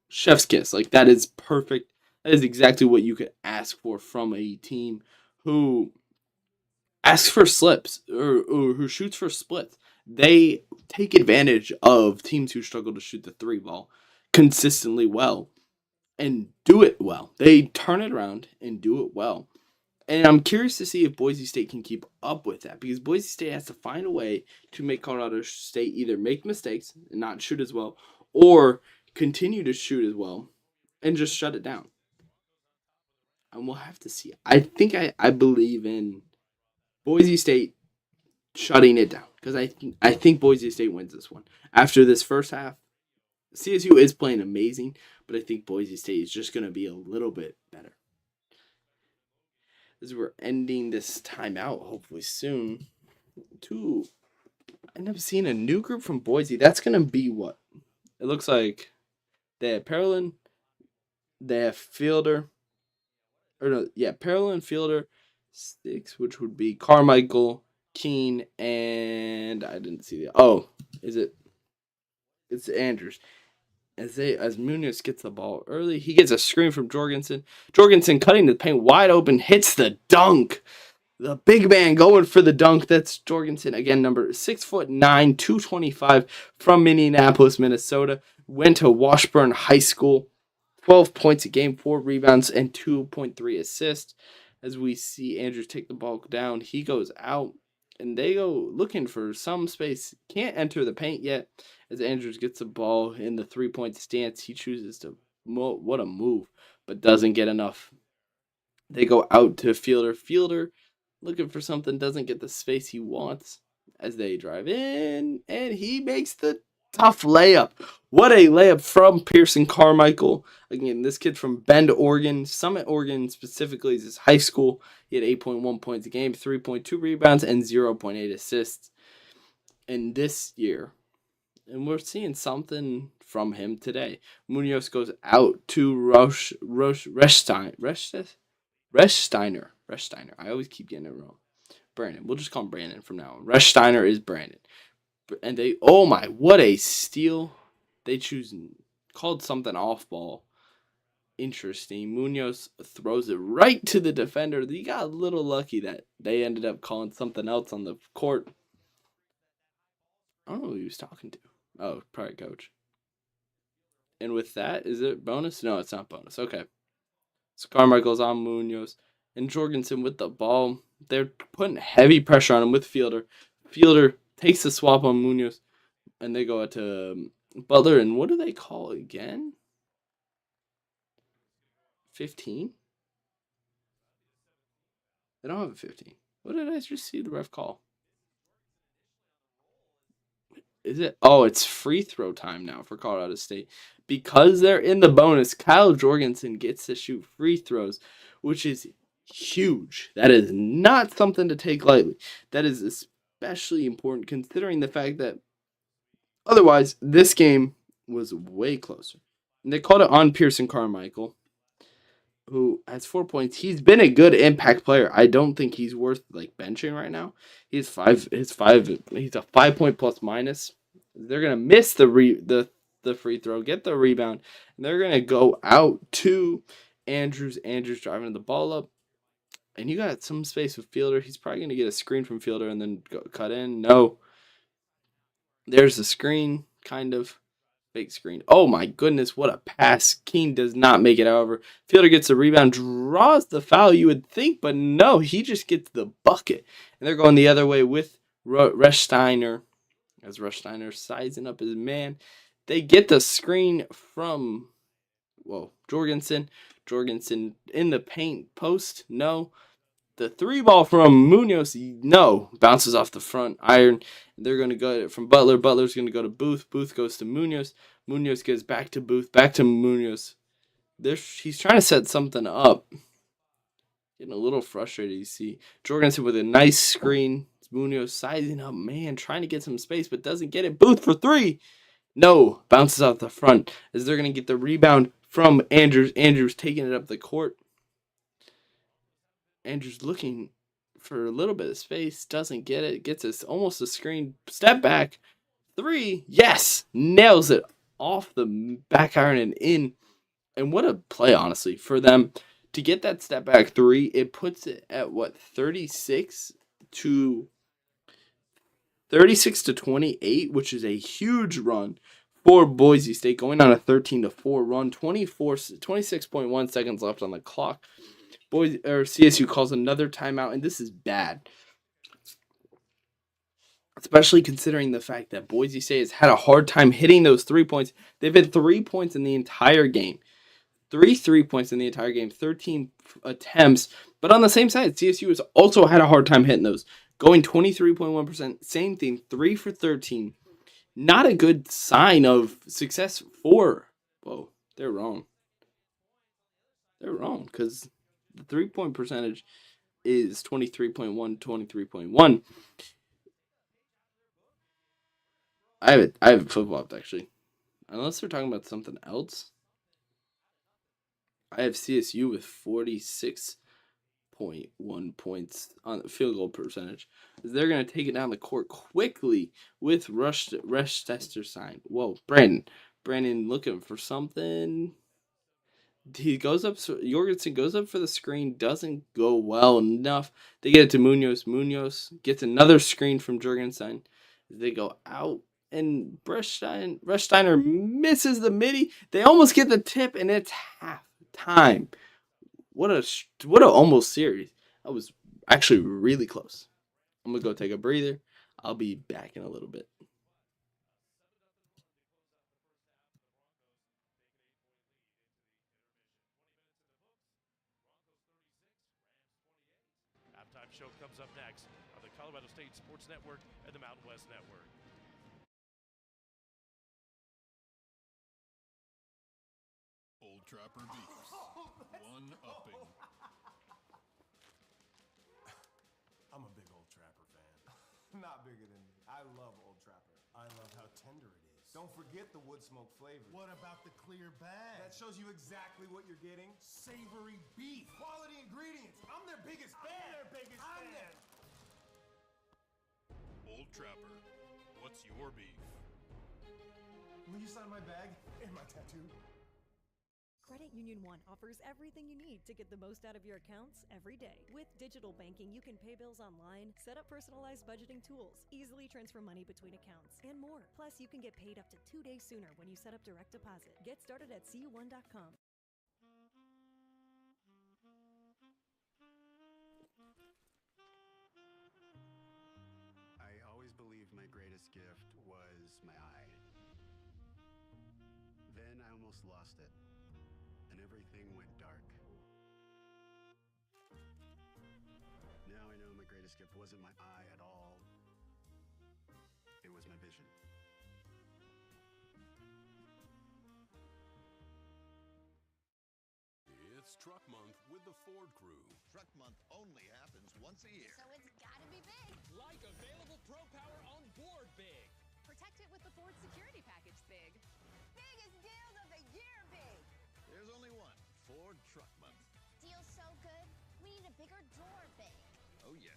chef's kiss. Like, that is perfect. That is exactly what you could ask for from a team who asks for slips or who shoots for splits. They take advantage of teams who struggle to shoot the three ball consistently well and do it well. They turn it around and do it well. And I'm curious to see if Boise State can keep up with that because Boise State has to find a way to make Colorado State either make mistakes and not shoot as well or continue to shoot as well and just shut it down. And we'll have to see. I believe in Boise State shutting it down because I think Boise State wins this one. After this first half, CSU is playing amazing, but I think Boise State is just going to be a little bit better. As we're ending this timeout, hopefully soon, to end up seeing a new group from Boise. That's going to be what? It looks like they have Parolin, they have Fielder, Parolin, Fielder, Sticks, which would be Carmichael, Keene, and I didn't see it's Andrews. As Munoz gets the ball early, he gets a screen from Jorgensen. Jorgensen cutting the paint wide open, hits the dunk. The big man going for the dunk. That's Jorgensen again, number 6'9", 225 from Minneapolis, Minnesota. Went to Washburn High School. 12 points a game, 4 rebounds, and 2.3 assists. As we see Andrews take the ball down, he goes out, and they go looking for some space. Can't enter the paint yet. As Andrews gets the ball in the 3-point stance, he chooses to, what a move, but doesn't get enough. They go out to Fielder. Fielder looking for something, doesn't get the space he wants as they drive in, and he makes the tough layup. What a layup from Pearson Carmichael. Again, this kid from Bend, Oregon, Summit, Oregon specifically is his high school. He had 8.1 points a game, 3.2 rebounds, and 0.8 assists in this year. And we're seeing something from him today. Munoz goes out to Rechsteiner. I always keep getting it wrong. Brandon. We'll just call him Brandon from now on. Rechsteiner is Brandon. And what a steal. They called something off ball. Interesting. Munoz throws it right to the defender. He got a little lucky that they ended up calling something else on the court. I don't know who he was talking to. Oh, probably coach. And with that, is it bonus? No, it's not bonus. Okay. So Carmichael's on Munoz. And Jorgensen with the ball. They're putting heavy pressure on him with Fielder. Fielder takes the swap on Munoz. And they go out to Butler. And what do they call again? 15? They don't have a 15. What did I just see the ref call? Is it? Oh, it's free throw time now for Colorado State. Because they're in the bonus, Kyle Jorgensen gets to shoot free throws, which is huge. That is not something to take lightly. That is especially important considering the fact that otherwise this game was way closer. And they called it on Pearson Carmichael, who has 4 points. He's been a good impact player. I don't think he's worth like benching right now. He's five. His five. He's a 5 point plus minus. They're gonna miss the free throw, get the rebound, and they're gonna go out to Andrews. Andrews driving the ball up, and you got some space with Fielder. He's probably gonna get a screen from Fielder and then cut in. No, there's the screen, kind of. Big screen. Oh my goodness, what a pass. Keene does not make it, however. Fielder gets the rebound, draws the foul, you would think, but no, he just gets the bucket. And they're going the other way with Rechsteiner. As Rechsteiner sizing up his man. They get the screen from, Jorgensen. Jorgensen in the paint post. No. The three ball from Munoz, no, bounces off the front iron. They're going to go from Butler. Butler's going to go to Booth. Booth goes to Munoz. Munoz goes back to Booth, back to Munoz. He's trying to set something up. Getting a little frustrated, you see. Jorgensen with a nice screen. Munoz sizing up, man, trying to get some space, but doesn't get it. Booth for three. No, bounces off the front as they're going to get the rebound from Andrews. Andrews taking it up the court. Andrews looking for a little bit of space, doesn't get it, gets us almost a screen, step back, three, yes, nails it off the back iron and in. And what a play, honestly, for them to get that step back three. It puts it at 36 to 28, which is a huge run for Boise State, going on a 13-4 run, 26.1 seconds left on the clock. CSU calls another timeout, and this is bad. Especially considering the fact that Boise State has had a hard time hitting those 3 points. They've had 3 points in the entire game. 3 points in the entire game, 13 attempts. But on the same side, CSU has also had a hard time hitting those. Going 23.1%, same thing, 3 for 13. Not a good sign of success for... Whoa, they're wrong. They're wrong, because the 3-point percentage is 23.1, 23.1. I have it flip-flopped, actually. Unless they're talking about something else. I have CSU with 46.1 points on the field goal percentage. They're going to take it down the court quickly with Rush sign. Whoa, Brandon looking for something. He goes up. Jorgensen goes up for the screen. Doesn't go well enough. They get it to Munoz. Munoz gets another screen from Jorgensen. They go out, and Rechsteiner misses the midi. They almost get the tip, and it's half time. What a almost series. That was actually really close. I'm gonna go take a breather. I'll be back in a little bit. Halftime show comes up next on the Colorado State Sports Network and the Mountain West Network. Old Trapper Beefs. One upping. I'm a big Old Trapper fan. Not bigger than me. I love Old Trapper. I love how tender it is. Don't forget the wood smoke flavor. What about the clear bag? That shows you exactly what you're getting. Savory beef. Quality ingredients. I'm their biggest fan. Old Trapper. What's your beef? Will you sign my bag and my tattoo? Credit Union One offers everything you need to get the most out of your accounts every day. With digital banking, you can pay bills online, set up personalized budgeting tools, easily transfer money between accounts, and more. Plus, you can get paid up to 2 days sooner when you set up direct deposit. Get started at cu1.com. I always believed my greatest gift was my eye. Then I almost lost it, and everything went dark. Now I know my greatest gift wasn't my eye at all. It was my vision. It's Truck Month with the Ford Crew. Truck Month only happens once a year. So it's gotta be big. Like available Pro Power on board big. Protect it with the Ford Security Package big. Biggest deals of the year big. There's only one, Ford Truck Month. Deal's so good, we need a bigger door big. Oh yeah.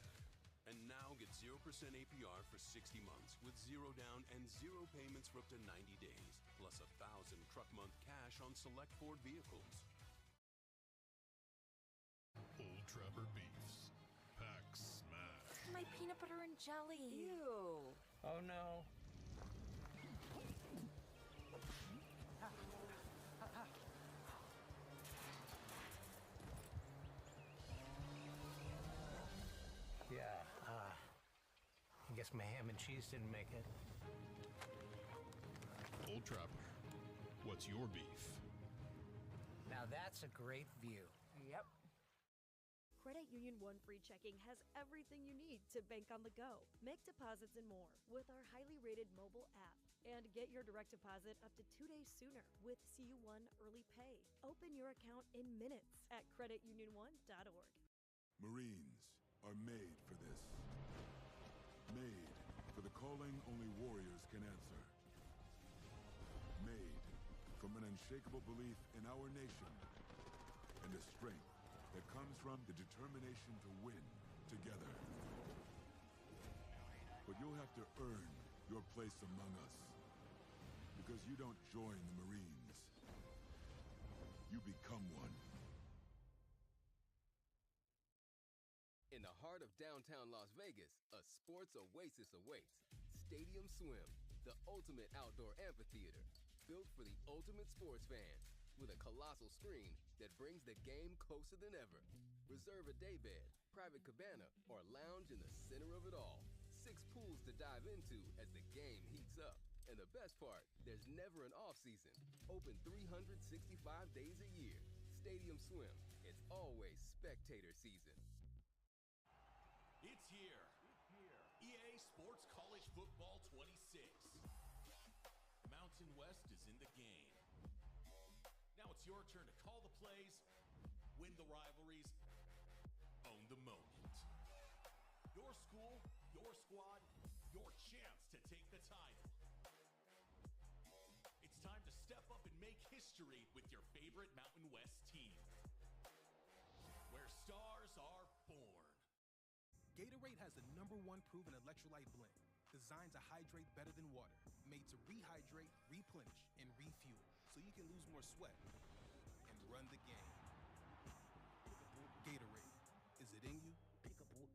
And now get 0% APR for 60 months with 0 down and 0 payments for up to 90 days, plus 1,000 Truck Month cash on select Ford vehicles. Old Trapper Beefs. Pack smash. My peanut butter and jelly. Ew. Oh no. Yeah, I guess my ham and cheese didn't make it. Old Trapper, what's your beef? Now that's a great view. Yep. Credit Union One Free Checking has everything you need to bank on the go. Make deposits and more with our highly rated mobile app. And get your direct deposit up to 2 days sooner with CU1 Early Pay. Open your account in minutes at creditunion1.org. Marines are made for this. Made for the calling only warriors can answer. Made from an unshakable belief in our nation and a strength that comes from the determination to win together. But you'll have to earn your place among us. Because you don't join the Marines. You become one. In the heart of downtown Las Vegas, a sports oasis awaits. Stadium Swim, the ultimate outdoor amphitheater, built for the ultimate sports fan, with a colossal screen that brings the game closer than ever. Reserve a daybed, private cabana, or lounge in the center of it all. 6 pools to dive into as the game heats up. And the best part, there's never an off-season. Open 365 days a year. Stadium Swim, it's always spectator season. It's here. EA Sports College Football 26. Mountain West is in the game. Now it's your turn to call the plays, win the rivalries, own the moment. Your school, your squad, your chance to take the title. It's time to step up and make history with your favorite Mountain West team, where stars are born. Gatorade has the #1 proven electrolyte blend, designed to hydrate better than water, made to rehydrate, replenish, and refuel, so you can lose more sweat and run the game. Gatorade, is it in you? Peekaboo.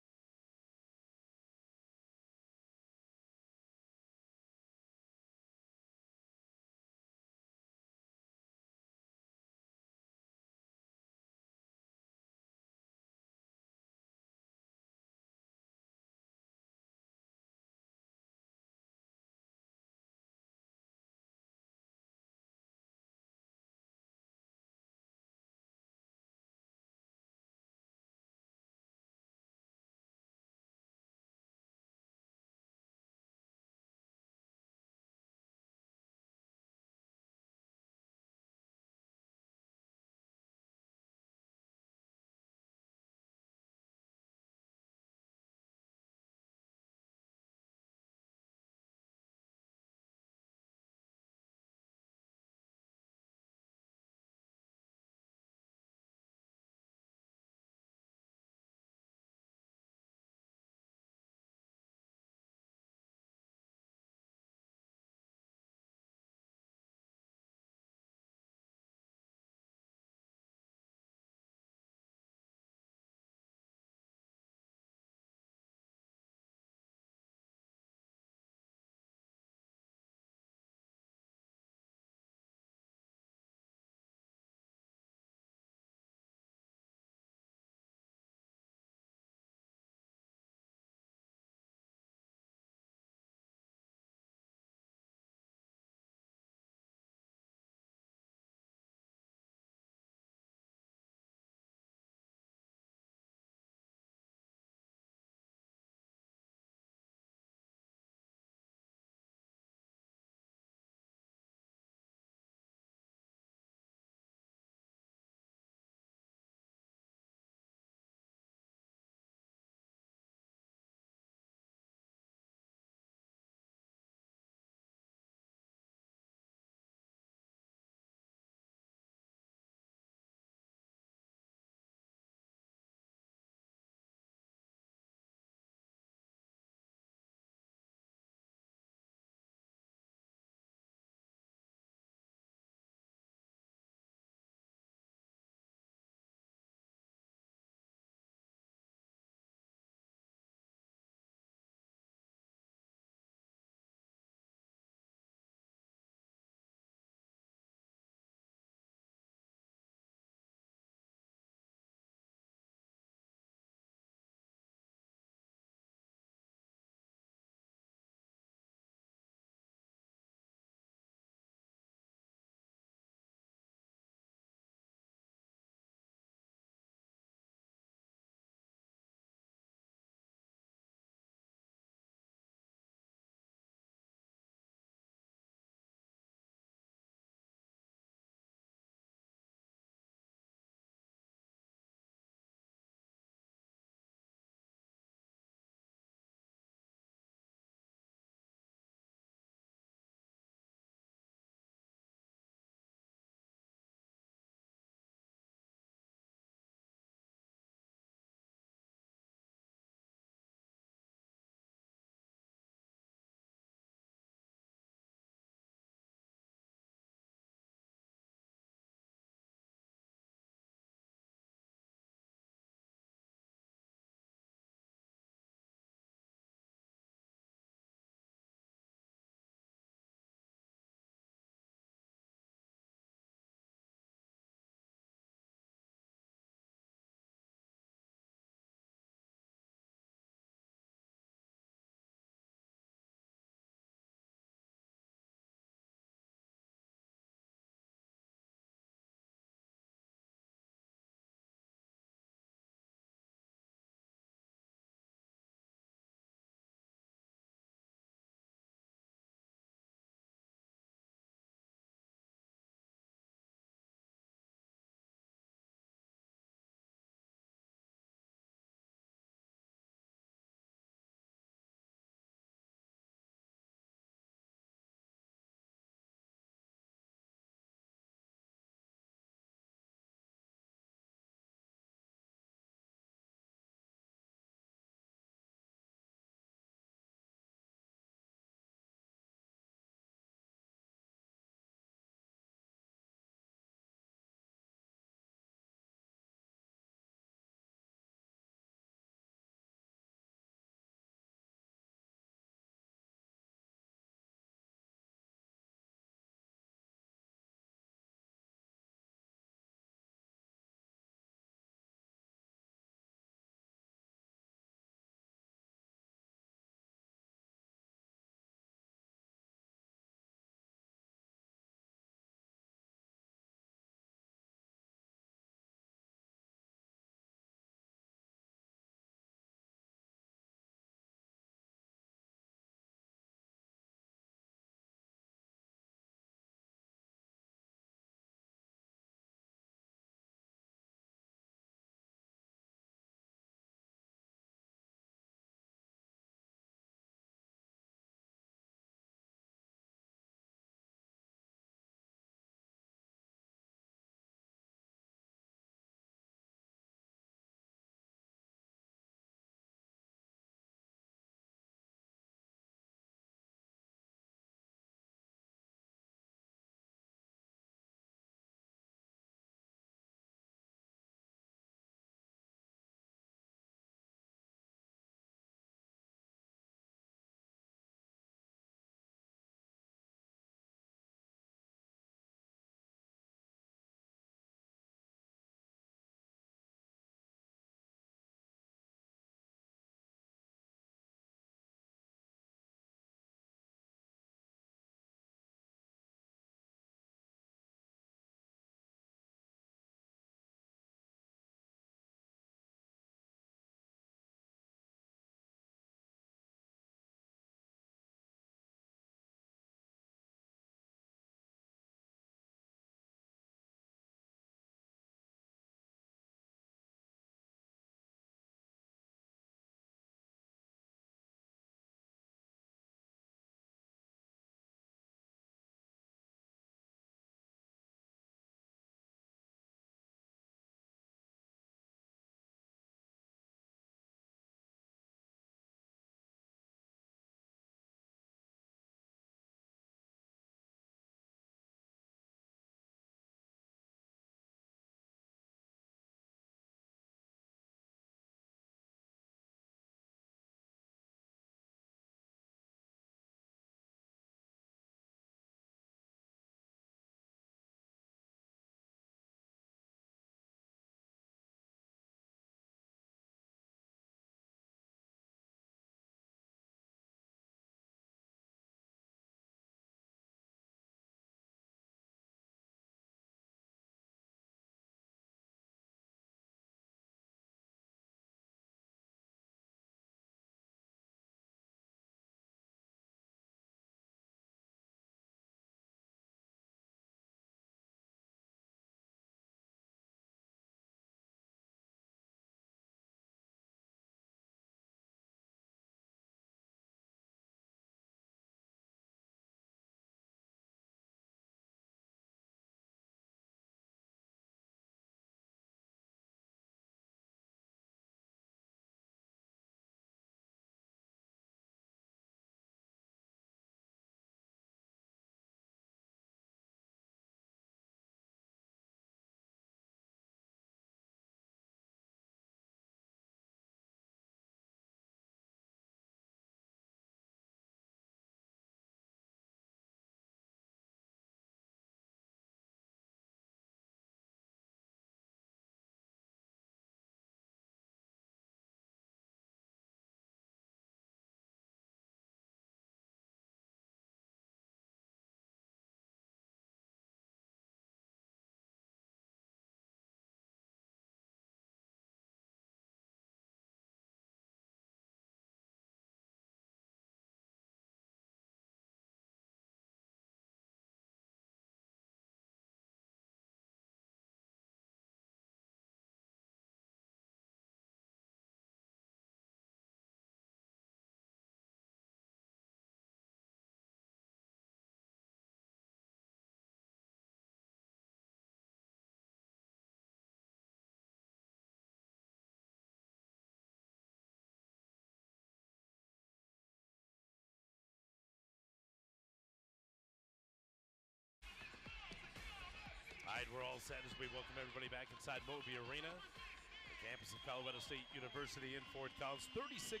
we're all set as we welcome everybody back inside Moby Arena, the campus of Colorado State University in Fort Collins. 36-28,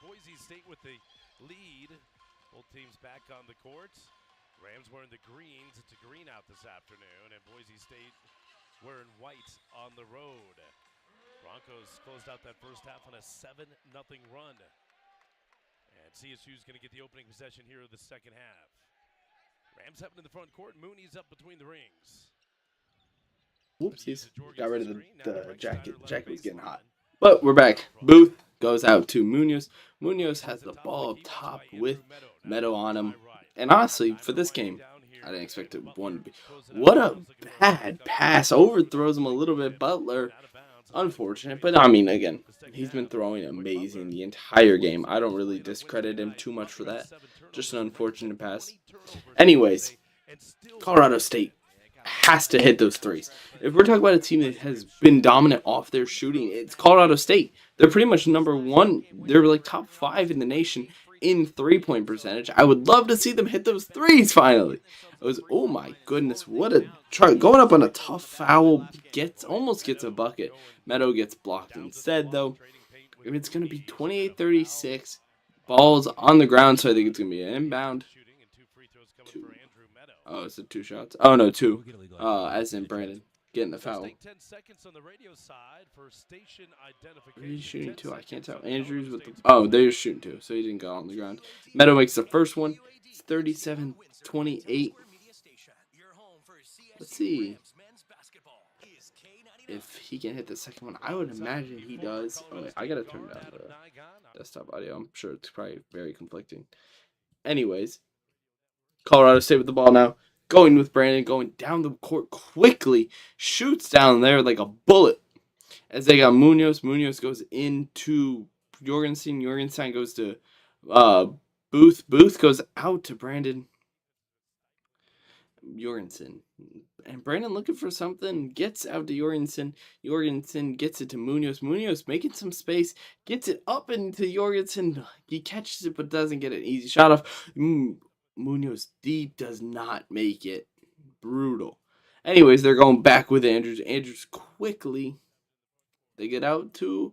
Boise State with the lead. Both teams back on the court. Rams wearing the greens. It's a green out this afternoon, and Boise State wearing white on the road. Broncos closed out that first half on a 7-0 run. And CSU is going to get the opening possession here of the second half. Rams have it in the front court. Mooney's up between the rings. Whoopsies. Got rid of the jacket. The jacket was getting hot. But we're back. Booth goes out to Munoz. Munoz has the ball up top with Meadow on him. And honestly, for this game, I didn't expect it one to be. What a bad pass. Overthrows him a little bit. Butler, unfortunate. But I mean, again, he's been throwing amazing the entire game. I don't really discredit him too much for that. Just an unfortunate pass. Anyways, Colorado State has to hit those threes. If we're talking about a team that has been dominant off their shooting, it's Colorado State. They're pretty much number one. They're like top 5 in the nation in three-point percentage. I would love to see them hit those threes finally. It was, oh my goodness, what a try. Going up on a tough foul, almost gets a bucket. Meadow gets blocked instead, though. It's going to be 28-36. Ball's on the ground, so I think it's going to be an inbound. Oh, is it 2 shots? Oh, no, 2. As in Brandon getting the foul. Are you shooting 2? I can't tell. Andrews with the... Oh, they're shooting 2, so he didn't go on the ground. Meadow makes the first one. It's 37-28. Let's see if he can hit the second one. I would imagine he does. Oh, wait, I got to turn down the desktop audio. I'm sure it's probably very conflicting. Anyways, Colorado State with the ball now. Going with Brandon, going down the court quickly. Shoots down there like a bullet. As they got Munoz. Munoz goes into Jorgensen. Jorgensen goes to Booth. Booth goes out to Brandon Jorgensen. And Brandon looking for something. Gets out to Jorgensen. Jorgensen gets it to Munoz. Munoz making some space. Gets it up into Jorgensen. He catches it but doesn't get an easy shot off. Munoz deep does not make it. Brutal. Anyways, they're going back with Andrews. Andrews quickly. They get out to,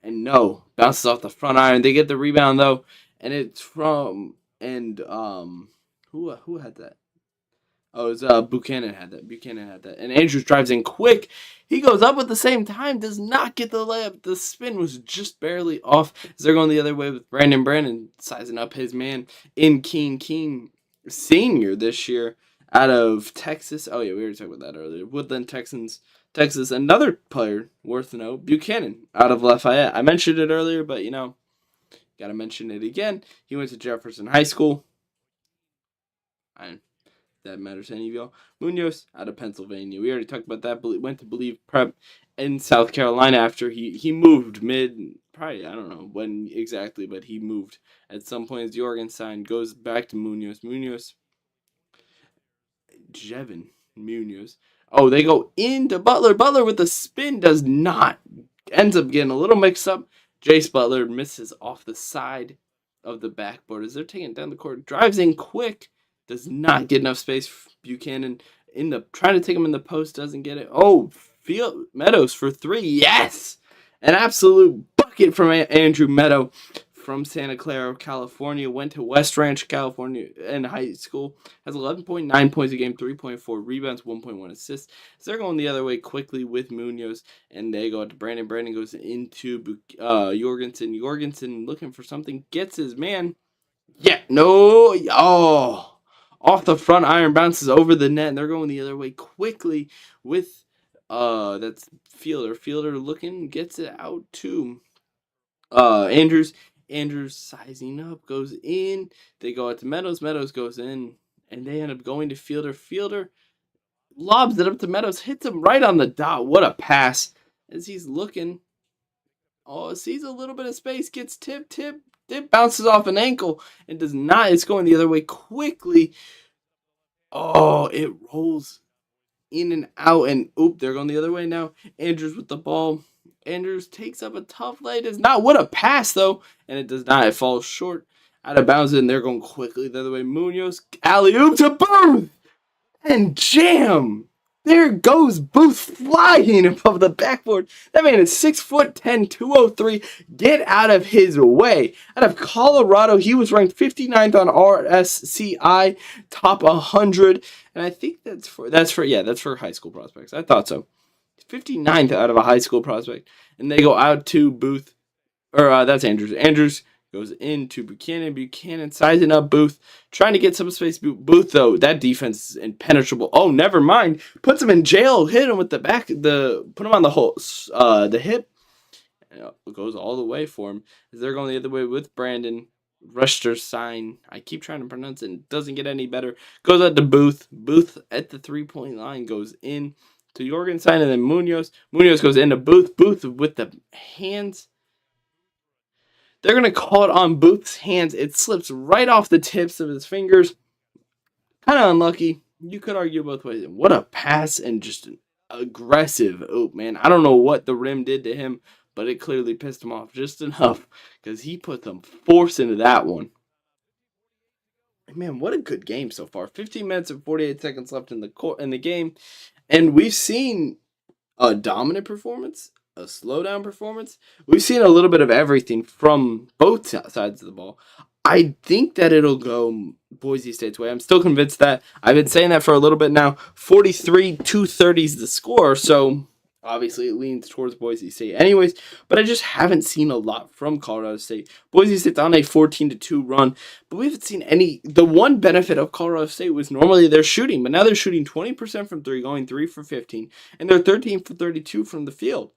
and no, bounces off the front iron. They get the rebound though, and it's from who had that? Oh, it was Buchanan had that. And Andrews drives in quick. He goes up at the same time. Does not get the layup. The spin was just barely off. As they're going the other way with Brandon. Brandon sizing up his man in King Senior this year out of Texas. Oh yeah, we already talked about that earlier. Woodland, Texas. Another player worth note, Buchanan out of Lafayette. I mentioned it earlier, but gotta mention it again. He went to Jefferson High School. That matters to any of y'all. Munoz out of Pennsylvania. We already talked about that. Went to Believe Prep in South Carolina after he moved mid. Probably, I don't know when exactly, but he moved at some point. As Jorgensen goes back to Munoz. Jevin Munoz. Oh, they go into Butler. Butler with the spin does not. Ends up getting a little mixed up. Jace Butler misses off the side of the backboard as they're taking it down the court. Drives in quick. Does not get enough space. Buchanan trying to take him in the post, doesn't get it. Oh, Meadows for 3. Yes! An absolute bucket from Andrew Meadow from Santa Clara, California. Went to West Ranch, California in high school. Has 11.9 points a game, 3.4 rebounds, 1.1 assists. So they're going the other way quickly with Munoz. And they go out to Brandon. Brandon goes into Jorgensen. Jorgensen looking for something. Gets his man. Yeah, no. Oh. Off the front iron, bounces over the net, and they're going the other way quickly with that's Fielder. Fielder looking, gets it out to Andrews. Andrews sizing up, goes in. They go out to Meadows. Meadows goes in, and they end up going to Fielder. Fielder lobs it up to Meadows, hits him right on the dot. What a pass. As he's looking. Oh, sees a little bit of space, gets tip, bounces off an ankle, and does not. It's going the other way quickly. Oh, it rolls in and out, and they're going the other way now. Andrews with the ball. Andrews takes up a tough lay. Does not. What a pass, though. And it does not. It falls short. Out of bounds, and they're going quickly the other way. Munoz, alley-oop to Booth! And jam! There goes Booth flying above the backboard. That man is 6'10", 203. Get out of his way. Out of Colorado, he was ranked 59th on RSCI top 100, and I think that's for high school prospects. I thought so. 59th out of a high school prospect, and they go out to Booth. Or that's Andrews. Andrews goes into Buchanan. Buchanan sizing up Booth, trying to get some space. Booth, though, that defense is impenetrable. Oh, never mind. Puts him in jail. Hit him with the back. Put him on the hip. It goes all the way for him. As they're going the other way with Brandon. Ruster sign. I keep trying to pronounce it. It doesn't get any better. Goes out to Booth. Booth at the 3-point line goes in to Jorgensen and then Munoz. Munoz goes into Booth. Booth with the hands. They're going to call it on Booth's hands. It slips right off the tips of his fingers. Kind of unlucky. You could argue both ways. What a pass and just an aggressive oop, man. I don't know what the rim did to him, but it clearly pissed him off just enough because he put some force into that one. Man, what a good game so far. 15 minutes and 48 seconds left in the game. And we've seen a dominant performance, a slowdown performance. We've seen a little bit of everything from both sides of the ball. I think that it'll go Boise State's way. I'm still convinced that. I've been saying that for a little bit now. 43-230 is the score, so obviously it leans towards Boise State anyways, but I just haven't seen a lot from Colorado State. Boise State's on a 14-2 run, but we haven't seen any. The one benefit of Colorado State was normally their shooting, but now they're shooting 20% from 3, going 3 for 15, and they're 13 for 32 from the field.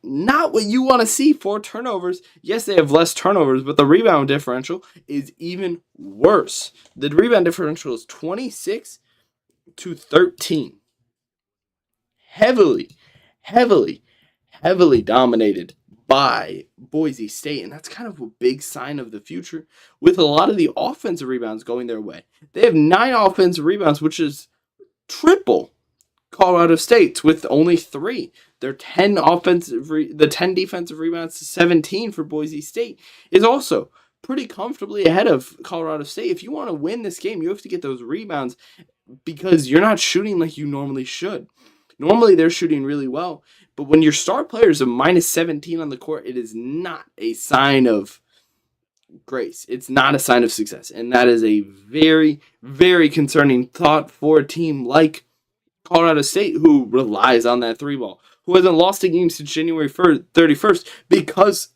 Not what you want to see. 4 turnovers. Yes, they have less turnovers, but the rebound differential is even worse. The rebound differential is 26-13. Heavily dominated by Boise State, and that's kind of a big sign of the future with a lot of the offensive rebounds going their way. They have 9 offensive rebounds, which is triple Colorado State's with only 3. Their 10 defensive rebounds to 17 for Boise State is also pretty comfortably ahead of Colorado State. If you want to win this game, you have to get those rebounds because you're not shooting like you normally should. Normally, they're shooting really well, but when your star player is a minus 17 on the court, it is not a sign of grace. It's not a sign of success, and that is a very, very concerning thought for a team like Colorado State, who relies on that 3-ball, who hasn't lost a game since January 31st because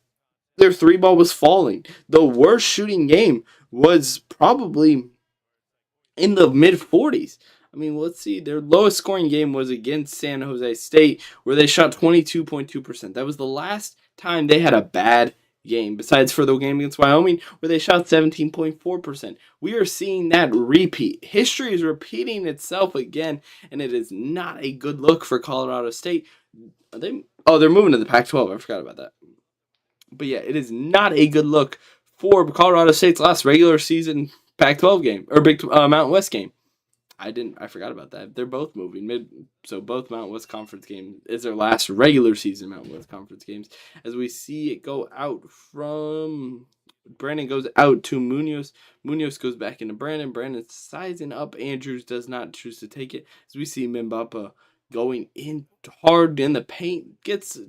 their 3-ball was falling. The worst shooting game was probably in the mid-40s. I mean, let's see. Their lowest scoring game was against San Jose State, where they shot 22.2%. That was the last time they had a bad game, besides for the game against Wyoming, where they shot 17.4%. We are seeing that repeat. History is repeating itself again, and it is not a good look for Colorado State. They're moving to the Pac-12. I forgot about that. But yeah, it is not a good look for Colorado State's last regular season Pac-12 game, or Mountain West game. I forgot about that. They're both moving so both Mountain West Conference games is their last regular season Mountain West Conference games. As we see it go out from Brandon goes out to Munoz. Munoz goes back into Brandon. Brandon's sizing up. Andrews does not choose to take it. As we see Mbappa going in hard in the paint,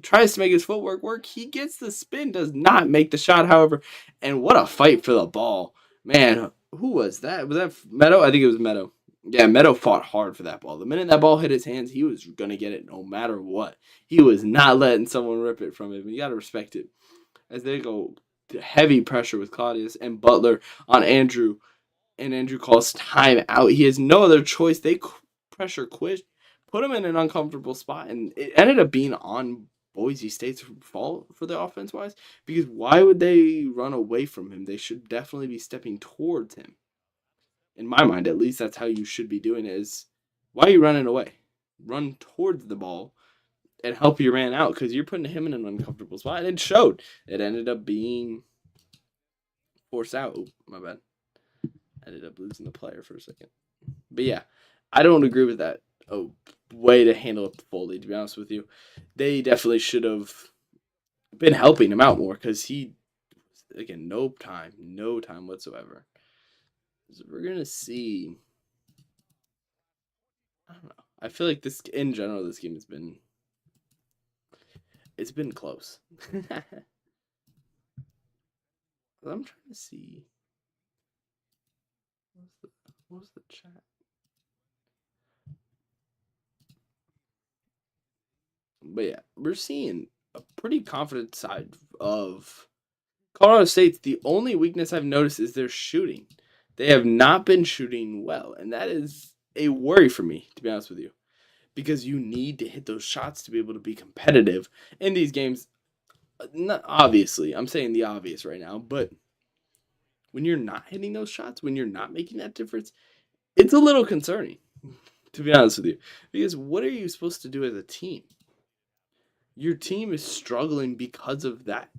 tries to make his footwork work. He gets the spin, does not make the shot, however. And what a fight for the ball. Man, who was that? Was that Meadow? I think it was Meadow. Yeah, Meadow fought hard for that ball. The minute that ball hit his hands, he was going to get it no matter what. He was not letting someone rip it from him. You got to respect it. As they go to heavy pressure with Claudius and Butler on Andrew, and Andrew calls time out. He has no other choice. They pressure quit, put him in an uncomfortable spot, and it ended up being on Boise State's fault for the offense-wise, because why would they run away from him? They should definitely be stepping towards him. In my mind, at least, that's how you should be doing it. Is why are you running away? Run towards the ball and help your man out, because you're putting him in an uncomfortable spot. And it showed. It ended up being forced out. Oh, my bad. Ended up losing the player for a second. But yeah, I don't agree with that way to handle it fully, to be honest with you. They definitely should have been helping him out more, because he, again, no time whatsoever. So we're going to see, I don't know. I feel like this in general, this game has been it's been close. I'm trying to see what was the chat. But yeah, we're seeing a pretty confident side of Colorado State's. The only weakness I've noticed is their shooting. They have not been shooting well, and that is a worry for me, to be honest with you, because you need to hit those shots to be able to be competitive in these games. Not obviously, I'm saying the obvious right now, but when you're not hitting those shots, when you're not making that difference, it's a little concerning, to be honest with you, because what are you supposed to do as a team? Your team is struggling because of that,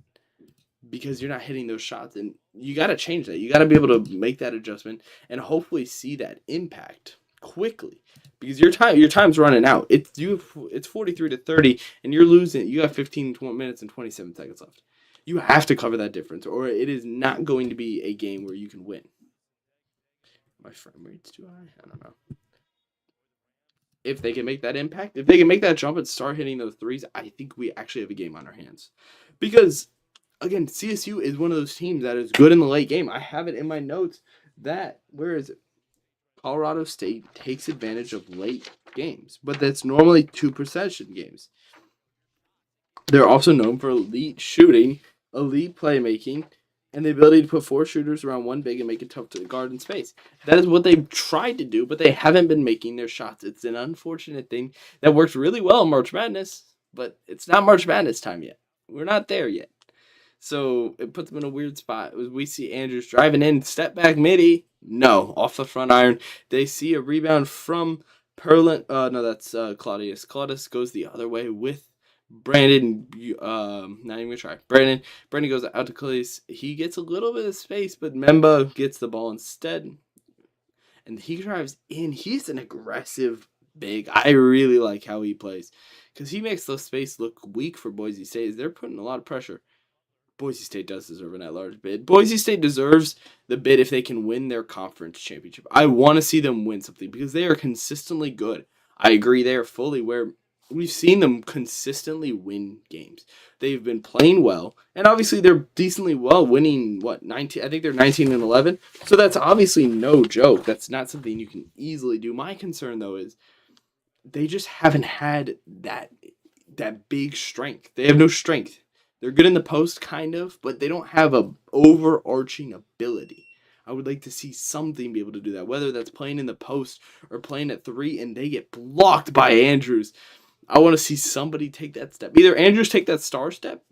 because you're not hitting those shots, and you got to change that. You got to be able to make that adjustment and hopefully see that impact quickly, because your time's running out. It's 43-30, and you're losing. You have 15 minutes and 27 seconds left. You have to cover that difference, or it is not going to be a game where you can win. My frame rate's too high. I don't know. If they can make that impact, if they can make that jump and start hitting those threes, I think we actually have a game on our hands. Because again, CSU is one of those teams that is good in the late game. I have it in my notes that where is it? Colorado State takes advantage of late games, but that's normally 2 possession games. They're also known for elite shooting, elite playmaking, and the ability to put 4 shooters around one big and make it tough to guard in space. That is what they've tried to do, but they haven't been making their shots. It's an unfortunate thing that works really well in March Madness, but it's not March Madness time yet. We're not there yet. So it puts them in a weird spot. We see Andrews driving in, step back midi. No, off the front iron. They see a rebound from Perlin. No, that's Claudius. Claudius goes the other way with Brandon. Not even gonna try. Brandon goes out to Claudius. He gets a little bit of space, but Memba gets the ball instead, and he drives in. He's an aggressive big. I really like how he plays because he makes the space look weak for Boise State. They're putting a lot of pressure. Boise State does deserve an at-large bid. Boise State deserves the bid if they can win their conference championship. I want to see them win something because they are consistently good. I agree they are fully where we've seen them consistently win games. They've been playing well, and obviously they're decently well winning, 19? I think they're 19-11. So that's obviously no joke. That's not something you can easily do. My concern, though, is they just haven't had that big strength. They have no strength. They're good in the post, kind of, but they don't have a overarching ability. I would like to see something be able to do that, whether that's playing in the post or playing at 3 and they get blocked by Andrews. I want to see somebody take that step. Either Andrews take that star step,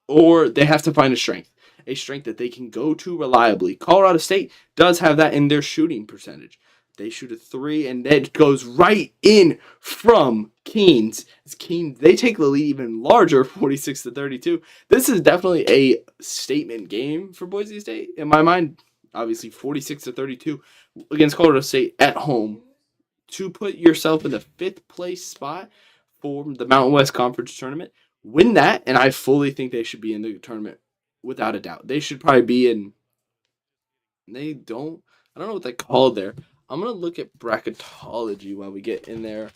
or they have to find a strength that they can go to reliably. Colorado State does have that in their shooting percentage. They shoot a 3, and that goes right in from Keynes. They take the lead even larger, 46-32. This is definitely a statement game for Boise State in my mind. Obviously, 46-32 against Colorado State at home to put yourself in the 5th place spot for the Mountain West Conference tournament. Win that, and I fully think they should be in the tournament without a doubt. They should probably be in. I don't know what they called there. I'm going to look at bracketology while we get in there.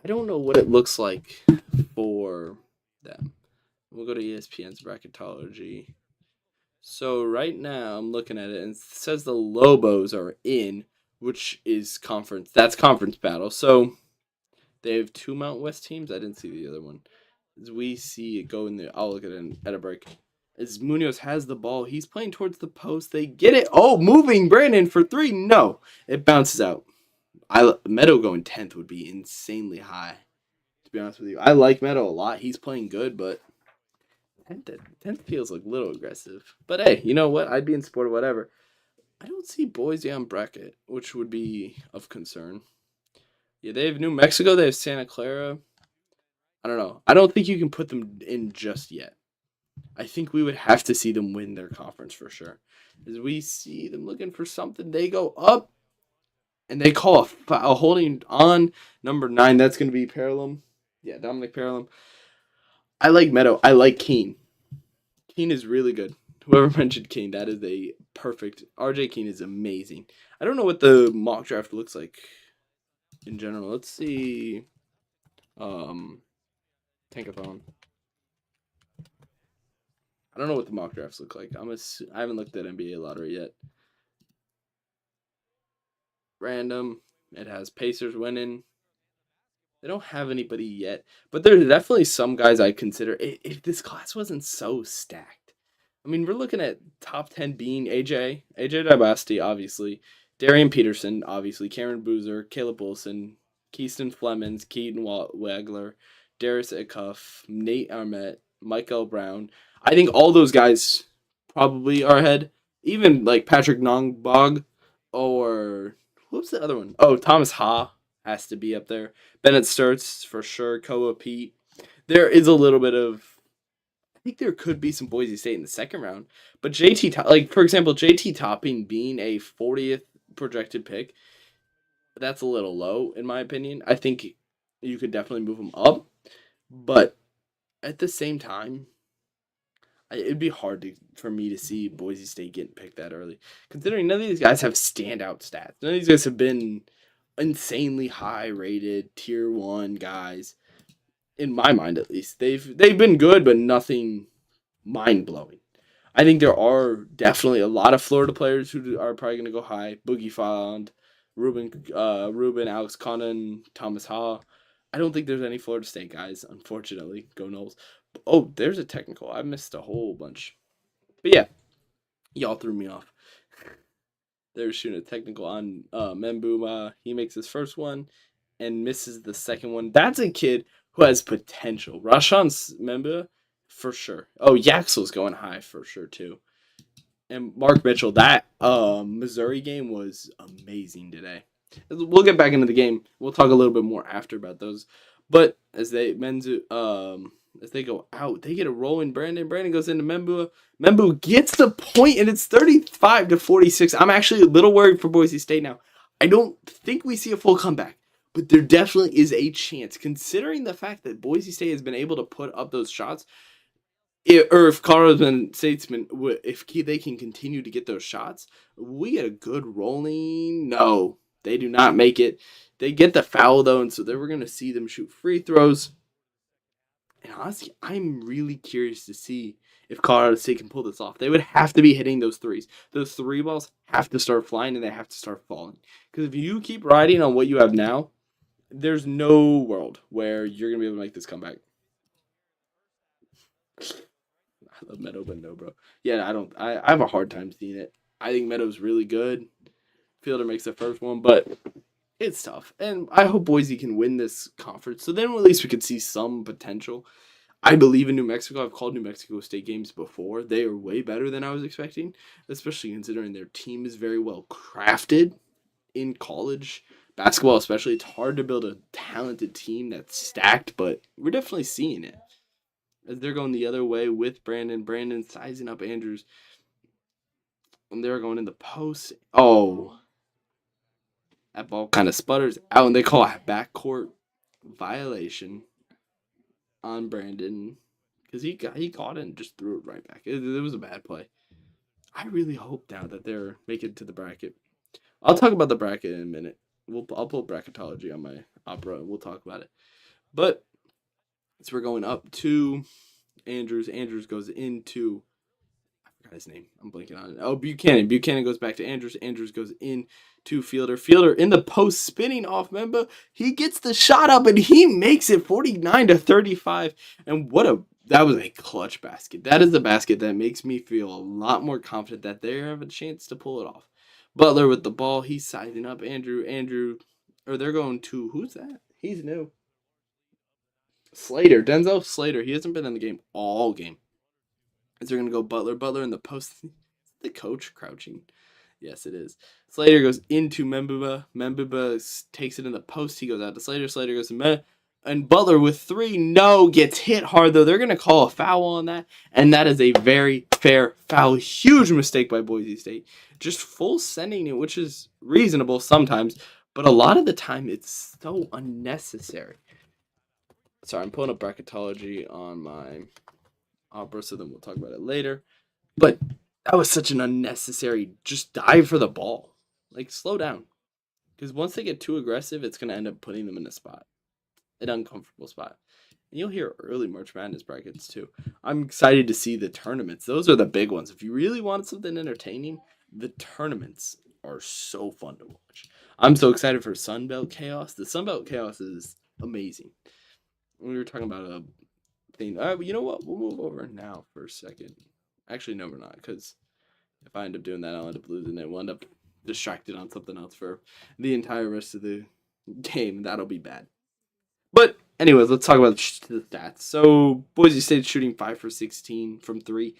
I don't know what it looks like for them. We'll go to ESPN's bracketology. So right now I'm looking at it, and it says the Lobos are in, which is conference. That's conference battle. So they have 2 Mountain West teams. I didn't see the other one. As we see it go in there, I'll look at it at a break. As Munoz has the ball, he's playing towards the post. They get it. Oh, moving Brandon for 3. No, it bounces out. Meadow going 10th would be insanely high, to be honest with you. I like Meadow a lot. He's playing good, but 10th feels like a little aggressive. But hey, you know what? I'd be in support of whatever. I don't see Boise on bracket, which would be of concern. Yeah, they have New Mexico. They have Santa Clara. I don't know. I don't think you can put them in just yet. I think we would have to see them win their conference for sure. As we see them looking for something, they go up, and they call a holding on number 9. That's going to be Paralum. Yeah, Dominic Paralum. I like Meadow. I like Keene. Keene is really good. Whoever mentioned Keene, that is a perfect. RJ Keene is amazing. I don't know what the mock draft looks like. in general. Let's see. Tankathon. I don't know what the mock drafts look like. I haven't looked at NBA lottery yet. Random. It has Pacers winning. They don't have anybody yet, but there's definitely some guys I consider. If this class wasn't so stacked, I mean, we're looking at top 10 being AJ Dabasti, obviously, Darian Peterson, obviously, Cameron Boozer, Caleb Wilson, Keaston Flemings, Keaton Wagler, Darius Ikuff, Nate Armette, Michael Brown. I think all those guys probably are ahead. Even like Patrick Nongbog or who's the other one? Oh, Thomas Ha has to be up there. Bennett Sturts for sure. Koa Pete. There is a little bit of. I think there could be some Boise State in the second round, but like for example, JT Topping being a 40th projected pick, that's a little low in my opinion. I think you could definitely move him up, but at the same time, it'd be hard for me to see Boise State getting picked that early, considering none of these guys have standout stats. None of these guys have been insanely high rated tier 1 guys in my mind at least. They've been good but nothing mind-blowing. I think there are definitely a lot of Florida players who are probably going to go high. Boogie Fond, Ruben, Alex Connon, Thomas Ha. I don't think there's any Florida State guys, unfortunately. Go Knowles. Oh, there's a technical. I missed a whole bunch. But yeah, y'all threw me off. They were shooting a technical on Membuma. He makes his first one and misses the second one. That's a kid who has potential. Rashawn Membua, for sure. Oh, Yaxel's going high for sure, too. And Mark Mitchell, that Missouri game was amazing today. We'll get back into the game. We'll talk a little bit more after about those. But as they go out, they get a roll in Brandon. Brandon goes into Membua. Membua gets the point, and it's 35-46. I'm actually a little worried for Boise State now. I don't think we see a full comeback, but there definitely is a chance, considering the fact that Boise State has been able to put up those shots. If Colorado Statesman, if they can continue to get those shots, we get a good rolling. No, they do not make it. They get the foul, though, and so then we're going to see them shoot free throws. And honestly, I'm really curious to see if Colorado State can pull this off. They would have to be hitting those threes. Those three balls have to start flying, and they have to start falling. Because if you keep riding on what you have now, there's no world where you're going to be able to make this comeback. I love Meadow, but no, bro. Yeah, I have a hard time seeing it. I think Meadow's really good. Fielder makes the first one, but it's tough. And I hope Boise can win this conference. So then at least we could see some potential. I believe in New Mexico. I've called New Mexico State games before. They are way better than I was expecting, especially considering their team is very well crafted in college basketball, especially. It's hard to build a talented team that's stacked, but we're definitely seeing it. As they're going the other way with Brandon. Brandon sizing up Andrews. And they're going in the post. Oh. That ball kind of sputters out, and they call a backcourt violation on Brandon. Because he caught it and just threw it right back. It was a bad play. I really hope now that they're making it to the bracket. I'll talk about the bracket in a minute. I'll pull bracketology on my opera, and we'll talk about it. But so we're going up to Andrews. Andrews goes into, I forgot his name. I'm blanking on it. Oh, Buchanan. Buchanan goes back to Andrews. Andrews goes in to Fielder. Fielder in the post, spinning off Memba. He gets the shot up and he makes it 49-35. And that was a clutch basket. That is the basket that makes me feel a lot more confident that they have a chance to pull it off. Butler with the ball. He's sizing up Andrew. Or they're going to, who's that? He's new. Slater. Denzel Slater. He hasn't been in the game all game. Is they're going to go Butler. Butler in the post. The coach crouching. Yes, it is. Slater goes into Membuba. Membuba takes it in the post. He goes out to Slater. Slater goes to and Butler with three. No, gets hit hard, though. They're going to call a foul on that. And that is a very fair foul. Huge mistake by Boise State. Just full sending it, which is reasonable sometimes. But a lot of the time, it's so unnecessary. Sorry, I'm pulling up bracketology on my opera, so then we'll talk about it later. But that was such an unnecessary just dive for the ball. Like, slow down. Because once they get too aggressive, it's going to end up putting them in an uncomfortable spot. And you'll hear early March Madness brackets too. I'm excited to see the tournaments. Those are the big ones. If you really want something entertaining, the tournaments are so fun to watch. I'm so excited for Sunbelt Chaos. The Sunbelt Chaos is amazing. We were talking about a thing. But you know what? We'll move over now for a second. Actually, no, we're not. Because if I end up doing that, I'll end up losing it. We'll end up distracted on something else for the entire rest of the game. That'll be bad. But anyways, let's talk about the stats. So Boise State shooting 5 for 16 from 3.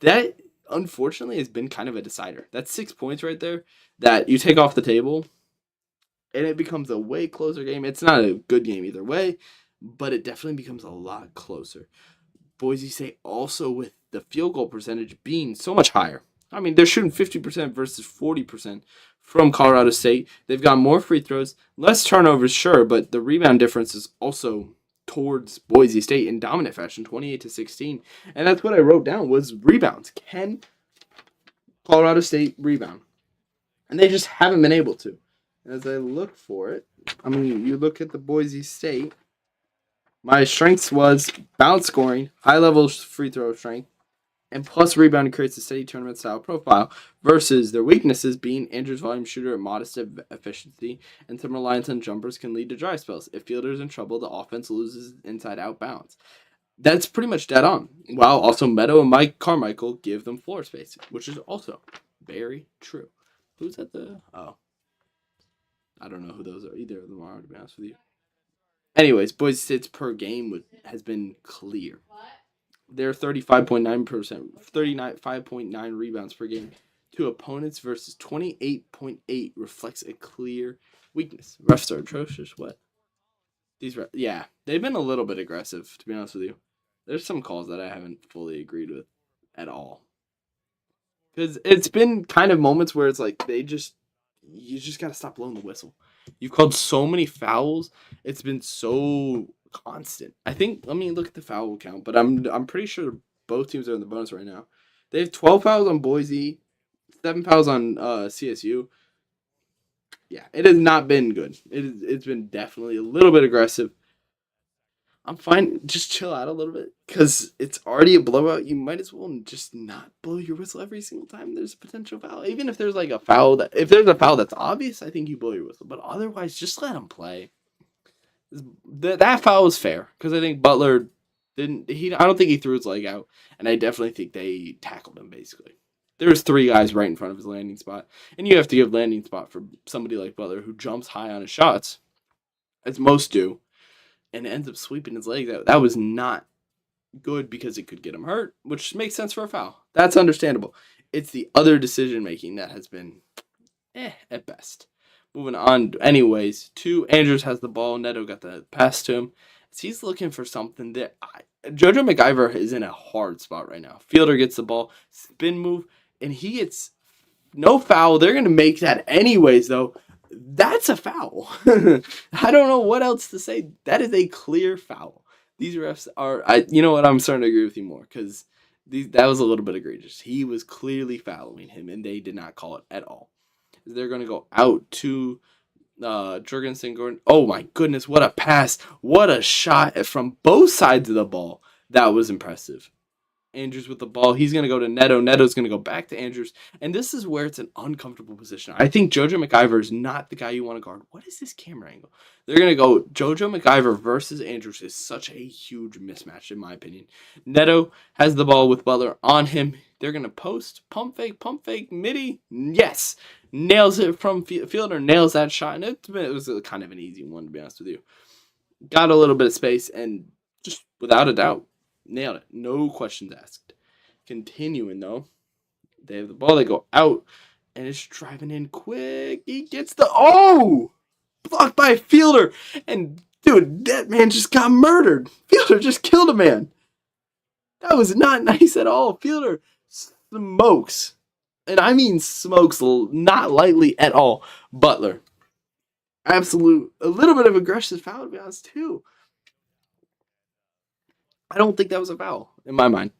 That unfortunately has been kind of a decider. That's 6 points right there that you take off the table, and it becomes a way closer game. It's not a good game either way, but it definitely becomes a lot closer. Boise State also with the field goal percentage being so much higher. I mean, they're shooting 50% versus 40% from Colorado State. They've got more free throws, less turnovers, sure, but the rebound difference is also towards Boise State in dominant fashion, 28-16. And that's what I wrote down was rebounds. Can Colorado State rebound? And they just haven't been able to. As I look for it, I mean, you look at the Boise State, my strengths was bounce scoring, high level free throw strength, and plus rebounding creates a steady tournament style profile versus their weaknesses being Andrews volume shooter at modest efficiency and some reliance on jumpers can lead to dry spells. If fielders in trouble, the offense loses inside out bounds. That's pretty much dead on. While also Meadow and Mike Carmichael give them floor space, which is also very true. Who's at the... Oh. I don't know who those are. Either of them are, to be honest with you. Anyways, Boise State's per game has been clear. They're 35.9%, 35.9 rebounds per game to opponents versus 28.8 reflects a clear weakness. Refs are atrocious. What? Yeah, they've been a little bit aggressive, to be honest with you. There's some calls that I haven't fully agreed with at all. Because it's been kind of moments where it's like you just got to stop blowing the whistle. You've called so many fouls. It's been so constant. I think, let me look at the foul count, but I'm pretty sure both teams are in the bonus right now. They have 12 fouls on Boise, 7 fouls on CSU. Yeah, it has not been good. It's been definitely a little bit aggressive. I'm fine. Just chill out a little bit because it's already a blowout. You might as well just not blow your whistle every single time there's a potential foul. Even if there's like a foul if there's a foul that's obvious, I think you blow your whistle. But otherwise, just let them play. That foul was fair because I think Butler didn't. I don't think he threw his leg out, and I definitely think they tackled him. Basically, there's 3 guys right in front of his landing spot, and you have to give landing spot for somebody like Butler who jumps high on his shots, as most do, and ends up sweeping his leg. That was not good because it could get him hurt, which makes sense for a foul. That's understandable. It's the other decision making that has been at best. Moving on, anyways, Andrews has the ball. Neto got the pass to him. He's looking for something that JoJo McIver is in a hard spot right now. Fielder gets the ball, spin move, and he gets no foul. They're going to make that anyways, though. That's a foul. I don't know what else to say. That is a clear foul. These refs are, you know what, I'm starting to agree with you more because that was a little bit egregious. He was clearly fouling him, and they did not call it at all. They're going to go out to Jorgensen Gordon. Oh my goodness, what a pass. What a shot from both sides of the ball. That was impressive. Andrews with the ball. He's going to go to Neto. Neto's going to go back to Andrews. And this is where it's an uncomfortable position. I think JoJo McIver is not the guy you want to guard. What is this camera angle? They're going to go JoJo McIver versus Andrews is such a huge mismatch, in my opinion. Neto has the ball with Butler on him. They're going to post, pump fake, midi. Yes. Nails it from Fielder, nails that shot. And it was kind of an easy one, to be honest with you. Got a little bit of space and just without a doubt, nailed it. No questions asked. Continuing, though. They have the ball. They go out. And it's driving in quick. He gets the... Oh! Blocked by Fielder. And, dude, that man just got murdered. Fielder just killed a man. That was not nice at all. Fielder smokes. And I mean smokes not lightly at all. Butler. Absolute... A little bit of aggressive foul, to be honest, too. I don't think that was a foul in my mind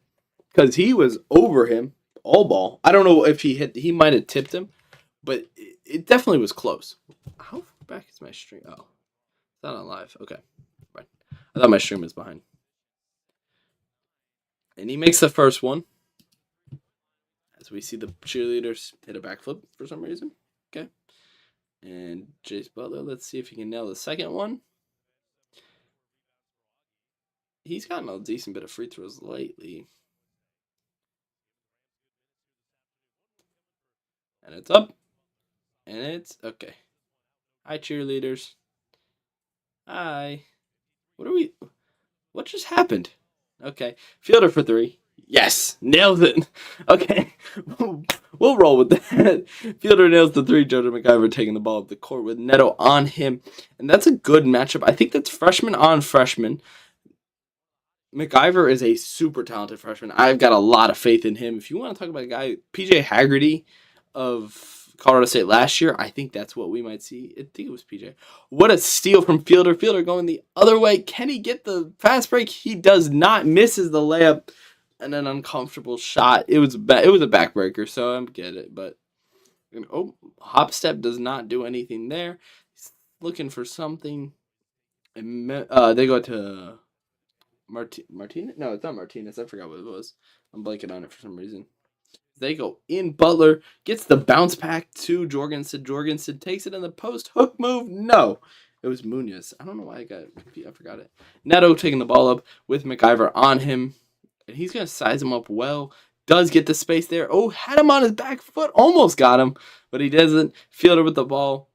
because he was over him all ball. I don't know if he might have tipped him, but it definitely was close. How far back is my stream? Oh, it's not on live. Okay, right. I thought my stream was behind. And he makes the first one. As we see the cheerleaders hit a backflip for some reason. Okay. And Jace Butler, let's see if he can nail the second one. He's gotten a decent bit of free throws lately. And it's up. And it's okay. Hi, cheerleaders. Hi. What just happened? Okay. Fielder for 3. Yes. Nails it. Okay. We'll roll with that. Fielder nails the 3. Jojo McIver taking the ball up the court with Neto on him. And that's a good matchup. I think that's freshman on freshman. McIver is a super talented freshman. I've got a lot of faith in him. If you want to talk about a guy, PJ Haggerty of Colorado State last year, I think that's what we might see. I think it was PJ. What a steal from Fielder. Fielder going the other way. Can he get the fast break? He does not. Misses the layup. And an uncomfortable shot. It was a backbreaker, so I get it. But hop step does not do anything there. He's looking for something. And they go to Martinez? No, it's not Martinez. I forgot what it was. I'm blanking on it for some reason. They go in. Butler gets the bounce back to Jorgensen. Jorgensen takes it in the post. Hook move. No. It was Munoz. I don't know why I forgot it. Neto taking the ball up with McIver on him. And he's going to size him up well. Does get the space there. Oh, had him on his back foot. Almost got him. But he doesn't. Fielder with the ball.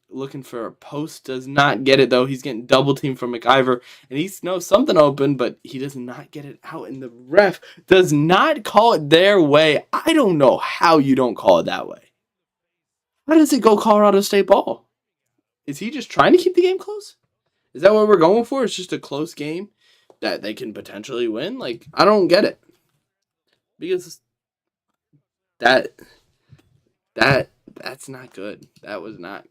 Looking for a post, does not get it though. He's getting double teamed from McIver, and he knows something open, but he does not get it out. And the ref does not call it their way. I don't know how you don't call it that way. How does it go Colorado State ball? Is he just trying to keep the game close? Is that what we're going for? It's just a close game that they can potentially win? Like, I don't get it. Because that's not good. That was not.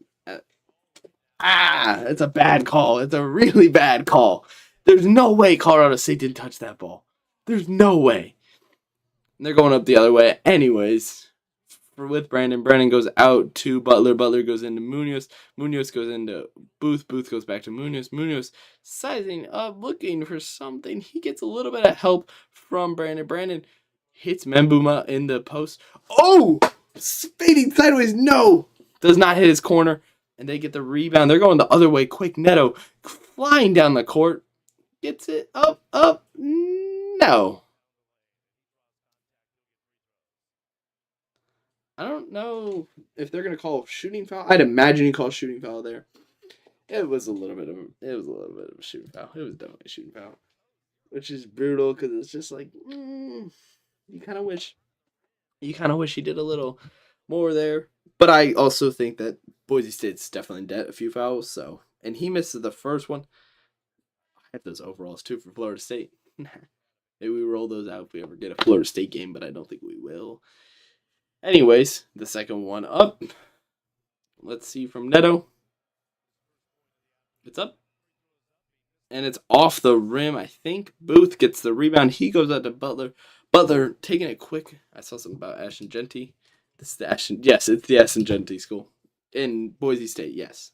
It's a bad call. It's a really bad call. There's no way Colorado State didn't touch that ball. There's no way. And they're going up the other way anyways. With Brandon. Brandon goes out to Butler. Butler goes into Munoz. Munoz goes into Booth. Booth goes back to Munoz. Munoz sizing up, looking for something. He gets a little bit of help from Brandon. Brandon hits Membuma in the post. Oh! Fading sideways. No! Does not hit his corner. And they get the rebound. They're going the other way quick. Neto flying down the court. Gets it up. No. I don't know if they're going to call shooting foul. I'd imagine you call shooting foul there. It was a little bit of a shooting foul. It was definitely a shooting foul. Which is brutal because it's just like, you kind of wish he did a little more there. But I also think that Boise State's definitely in debt a few fouls. So, and he misses the first one. I have those overalls too for Florida State. Maybe we roll those out if we ever get a Florida State game, but I don't think we will. Anyways, the second one up. Let's see from Neto. It's up. And it's off the rim, I think. Booth gets the rebound. He goes out to Butler. Butler taking it quick. I saw something about Ashton Genty. It's the Ashton Genty school. In Boise State, yes.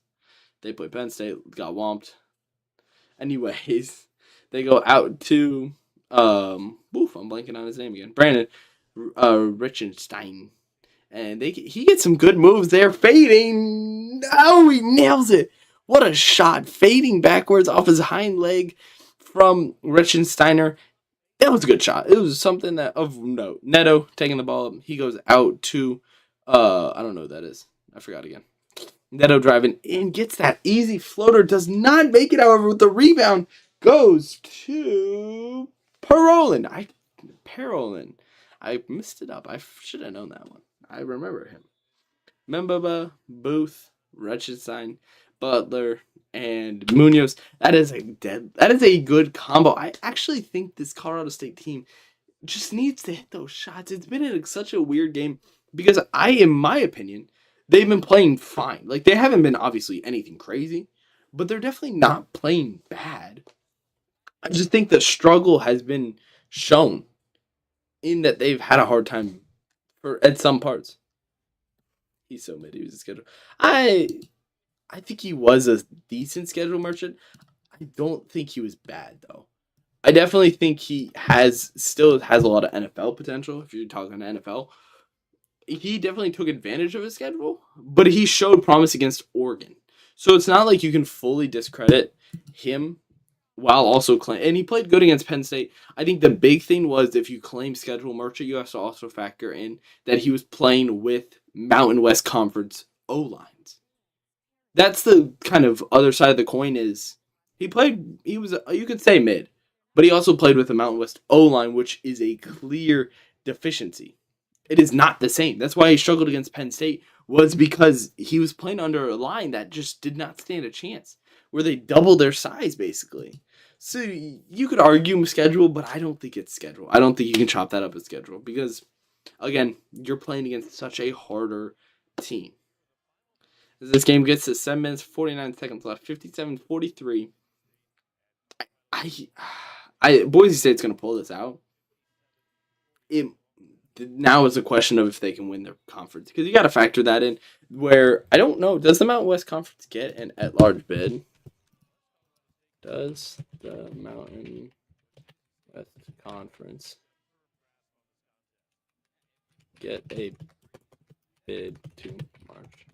They play Penn State, got whomped. Anyways, they go out to I'm blanking on his name again. Brandon Richenstein. And he gets some good moves there. Fading. Oh, he nails it. What a shot. Fading backwards off his hind leg from Richensteiner. That was a good shot. It was something that of note. Neto taking the ball up. He goes out to I don't know who that is. I forgot again. Neto driving in, gets that easy floater, does not make it, however, with the rebound. Goes to Parolin. I messed it up. I should have known that one. I remember him. Membaba, Booth, Retchenstein, Butler, and Munoz. That is a good combo. I actually think this Colorado State team just needs to hit those shots. It's been such a weird game because in my opinion, they've been playing fine. Like, they haven't been obviously anything crazy, but they're definitely not playing bad. I just think the struggle has been shown in that they've had a hard time at some parts. He's so mid. He was a schedule. I think he was a decent schedule merchant. I don't think he was bad though. I definitely think he still has a lot of NFL potential. If you're talking NFL, he definitely took advantage of his schedule, but he showed promise against Oregon. So it's not like you can fully discredit him while also claim. And he played good against Penn State. I think the big thing was if you claim schedule merchant, you have to also factor in that he was playing with Mountain West Conference O lines. That's the kind of other side of the coin. Is he was you could say mid, but he also played with the Mountain West O line, which is a clear deficiency. It is not the same. That's why he struggled against Penn State, was because he was playing under a line that just did not stand a chance, where they doubled their size basically. So you could argue schedule, but I don't think it's schedule. I don't think you can chop that up as schedule because, again, you're playing against such a harder team. As this game gets to 7 minutes 49 seconds left, 57-43. Boise State's going to pull this out. Now is a question of if they can win their conference, because you got to factor that in. Where I don't know, does the Mountain West Conference get an at-large bid? Does the Mountain West Conference get a bid to March?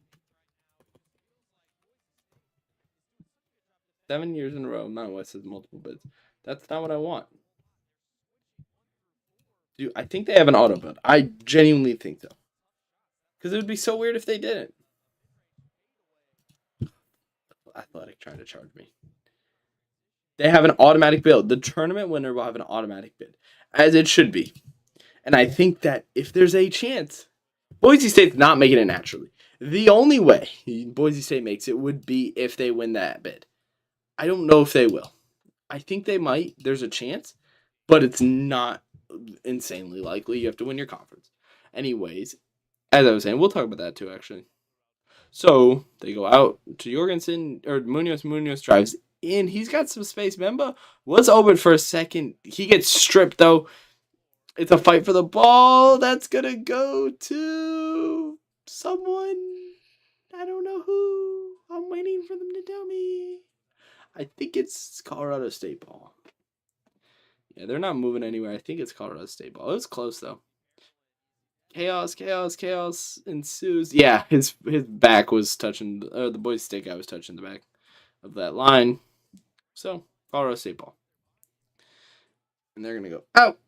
7 years in a row, Mountain West has multiple bids. That's not what I want. Dude, I think they have an auto bid. I genuinely think so. Because it would be so weird if they didn't. Athletic trying to charge me. They have an automatic bid. The tournament winner will have an automatic bid, as it should be. And I think that if there's a chance, Boise State's not making it naturally. The only way Boise State makes it would be if they win that bid. I don't know if they will. I think they might. There's a chance, but it's not insanely likely. You have to win your conference. Anyways, as I was saying, we'll talk about that too, actually. So they go out to Jorgensen, or Munoz. Munoz drives in. He's got some space. Memba was open for a second. He gets stripped, though. It's a fight for the ball. That's going to go to someone. I don't know who. I'm waiting for them to tell me. I think it's Colorado State ball. Yeah, they're not moving anywhere. I think it's Colorado State ball. It was close, though. Chaos ensues. Yeah, his back was touching, the Boise State guy was touching the back of that line. So, Colorado State ball. And they're going to go out.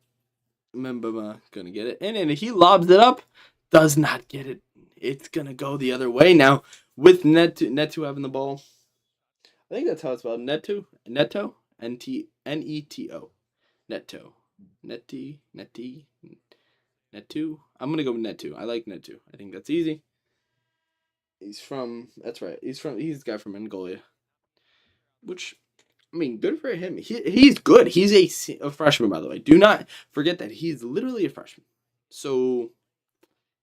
Mbama going to get it. And he lobs it up. Does not get it. It's going to go the other way now with Neto having the ball. I think that's how it's spelled. Neto. N-E-T-O. Neto. Netu. I'm going to go with Netu. I like Netu. I think that's easy. That's right. He's the guy from Mongolia. Which, I mean, good for him. He's good. He's a freshman, by the way. Do not forget that he's literally a freshman. So,